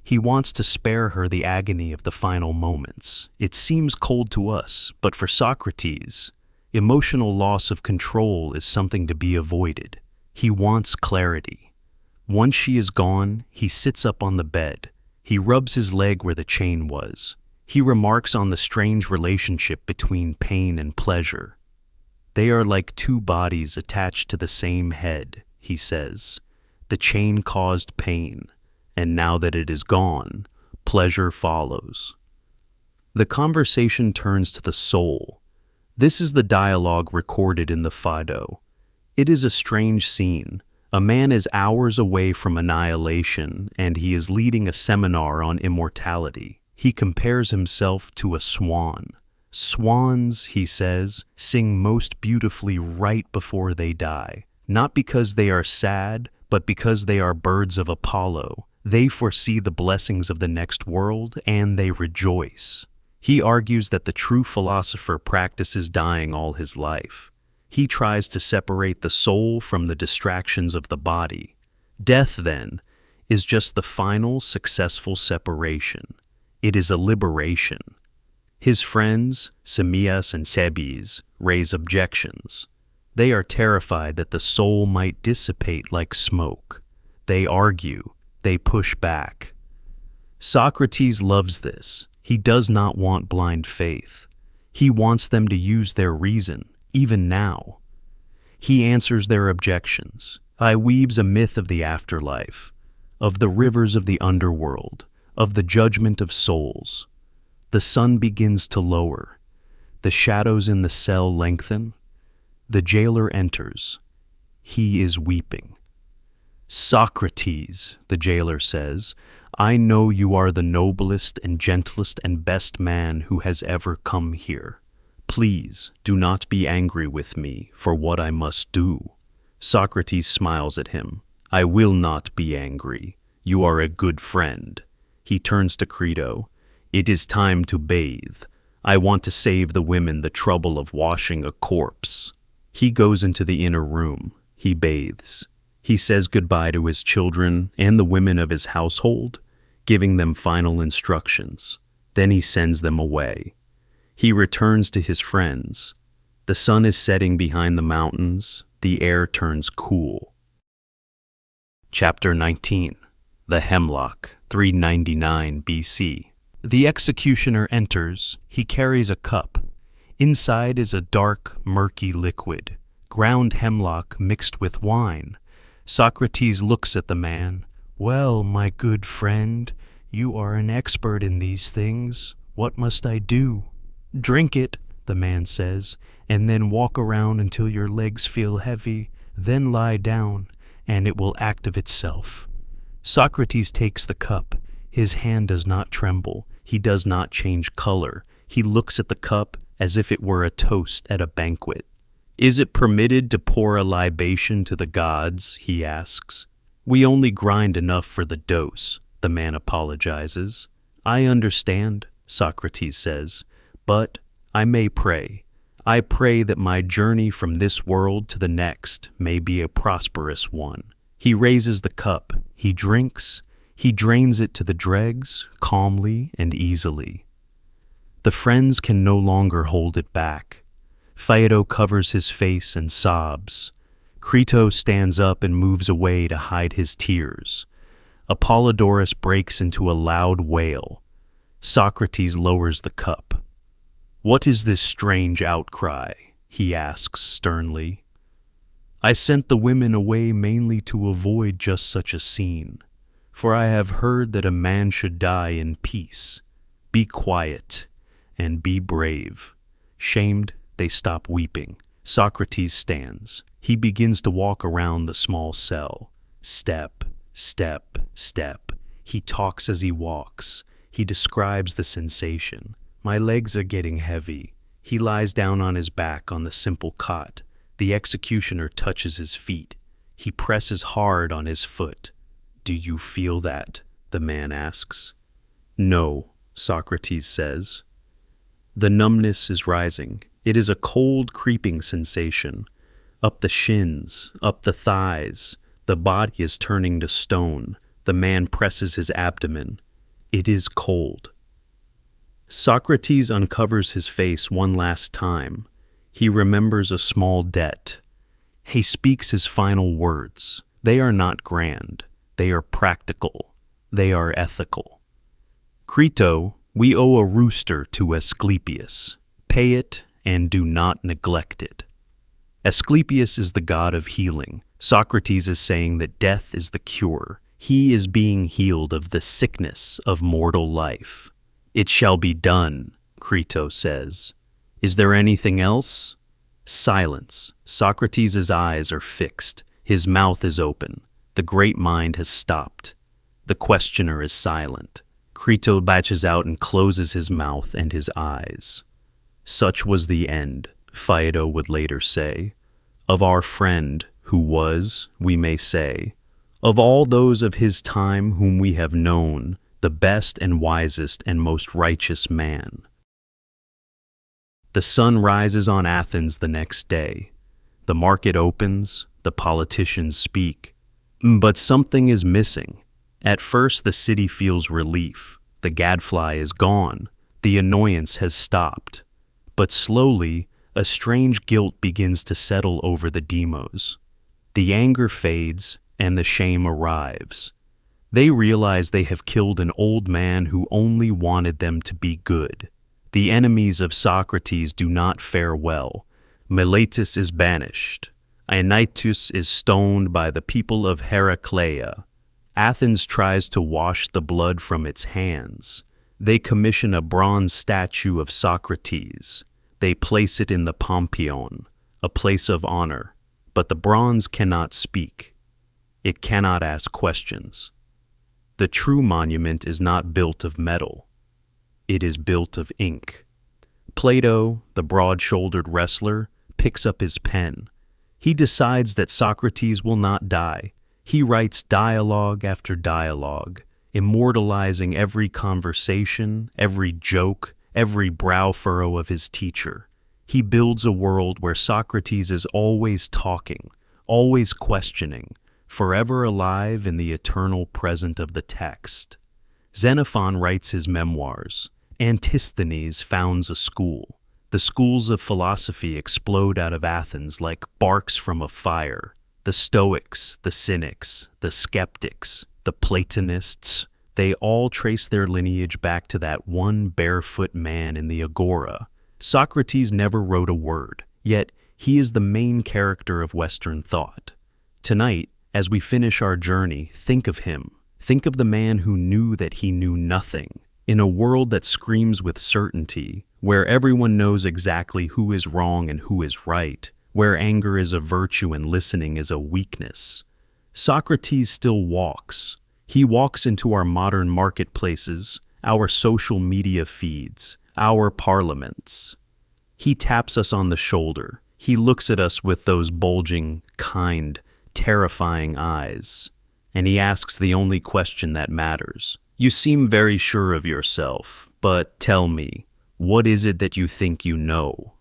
S2: He wants to spare her the agony of the final moments. It seems cold to us, but for Socrates, emotional loss of control is something to be avoided. He wants clarity. Once she is gone, he sits up on the bed. He rubs his leg where the chain was. He remarks on the strange relationship between pain and pleasure. They are like two bodies attached to the same head, he says. The chain caused pain, and now that it is gone, pleasure follows. The conversation turns to the soul. This is the dialogue recorded in the Phaedo. It is a strange scene. A man is hours away from annihilation, and he is leading a seminar on immortality. He compares himself to a swan. Swans, he says, sing most beautifully right before they die, not because they are sad, but because they are birds of Apollo. They foresee the blessings of the next world, and they rejoice. He argues that the true philosopher practices dying all his life. He tries to separate the soul from the distractions of the body. Death, then, is just the final, successful separation. It is a liberation. His friends, Simmias and Cebes, raise objections. They are terrified that the soul might dissipate like smoke. They argue. They push back. Socrates loves this. He does not want blind faith. He wants them to use their reason, even now. He answers their objections. He weaves a myth of the afterlife, of the rivers of the underworld, of the judgment of souls. The sun begins to lower. The shadows in the cell lengthen. The jailer enters. He is weeping. "Socrates," the jailer says, "I know you are the noblest and gentlest and best man who has ever come here. Please do not be angry with me for what I must do." Socrates smiles at him. "I will not be angry. You are a good friend." He turns to Crito. "It is time to bathe. I want to save the women the trouble of washing a corpse." He goes into the inner room. He bathes. He says goodbye to his children and the women of his household, giving them final instructions. Then he sends them away. He returns to his friends. The sun is setting behind the mountains. The air turns cool. Chapter 19. The Hemlock, 399 BC. The executioner enters. He carries a cup. Inside is a dark, murky liquid, ground hemlock mixed with wine. Socrates looks at the man. "Well, my good friend, you are an expert in these things. What must I do?" "Drink it," the man says, "and then walk around until your legs feel heavy. Then lie down, and it will act of itself." Socrates takes the cup. His hand does not tremble. He does not change color. He looks at the cup as if it were a toast at a banquet. "Is it permitted to pour a libation to the gods?" he asks. "We only grind enough for the dose," the man apologizes. "I understand," Socrates says, "but I may pray. I pray that my journey from this world to the next may be a prosperous one." He raises the cup. He drinks. He drains it to the dregs, calmly and easily. The friends can no longer hold it back. Phaedo covers his face and sobs. Crito stands up and moves away to hide his tears. Apollodorus breaks into a loud wail. Socrates lowers the cup. "What is this strange outcry?" he asks sternly. "I sent the women away mainly to avoid just such a scene, for I have heard that a man should die in peace. Be quiet and be brave." Shamed, they stop weeping. Socrates stands. He begins to walk around the small cell. Step, step, step. He talks as he walks. He describes the sensation. "My legs are getting heavy." He lies down on his back on the simple cot. The executioner touches his feet. He presses hard on his foot. "Do you feel that?" the man asks. "No," Socrates says. The numbness is rising. It is a cold, creeping sensation. up the shins, up the thighs. The body is turning to stone. The man presses his abdomen. It is cold. Socrates uncovers his face one last time. He remembers a small debt. He speaks his final words. They are not grand. They are practical. They are ethical. Crito, we owe a rooster to Asclepius. Pay it and do not neglect it. Asclepius is the god of healing. Socrates is saying that death is the cure. He is being healed of the sickness of mortal life. It shall be done, Crito says. Is there anything else? Silence. Socrates' eyes are fixed. His mouth is open. The great mind has stopped. The questioner is silent. Crito batches out and closes his mouth and his eyes. Such was the end, Phaedo would later say, of our friend who was, we may say, of all those of his time whom we have known, the best and wisest and most righteous man. The sun rises on Athens the next day. The market opens, the politicians speak. But something is missing. At first the city feels relief. The gadfly is gone. The annoyance has stopped. But slowly, a strange guilt begins to settle over the demos. The anger fades, and the shame arrives. They realize they have killed an old man who only wanted them to be good. The enemies of Socrates do not fare well. Meletus is banished. Anytus is stoned by the people of Heraclea. Athens tries to wash the blood from its hands. They commission a bronze statue of Socrates. They place it in the Pompion, a place of honor. But the bronze cannot speak. It cannot ask questions. The true monument is not built of metal. It is built of ink. Plato, the broad-shouldered wrestler, picks up his pen. He decides that Socrates will not die. He writes dialogue after dialogue, immortalizing every conversation, every joke, every brow furrow of his teacher. He builds a world where Socrates is always talking, always questioning, forever alive in the eternal present of the text. Xenophon writes his memoirs. Antisthenes founds a school. The schools of philosophy explode out of Athens like barks from a fire. The Stoics, the Cynics, the Skeptics, the Platonists, they all trace their lineage back to that one barefoot man in the Agora. Socrates never wrote a word, yet he is the main character of Western thought. Tonight, as we finish our journey, think of him. Think of the man who knew that he knew nothing. In a world that screams with certainty, where everyone knows exactly who is wrong and who is right, where anger is a virtue and listening is a weakness, Socrates still walks. He walks into our modern marketplaces, our social media feeds, our parliaments. He taps us on the shoulder. He looks at us with those bulging, kind, terrifying eyes. And he asks the only question that matters. You seem very sure of yourself, but tell me, what is it that you think you know?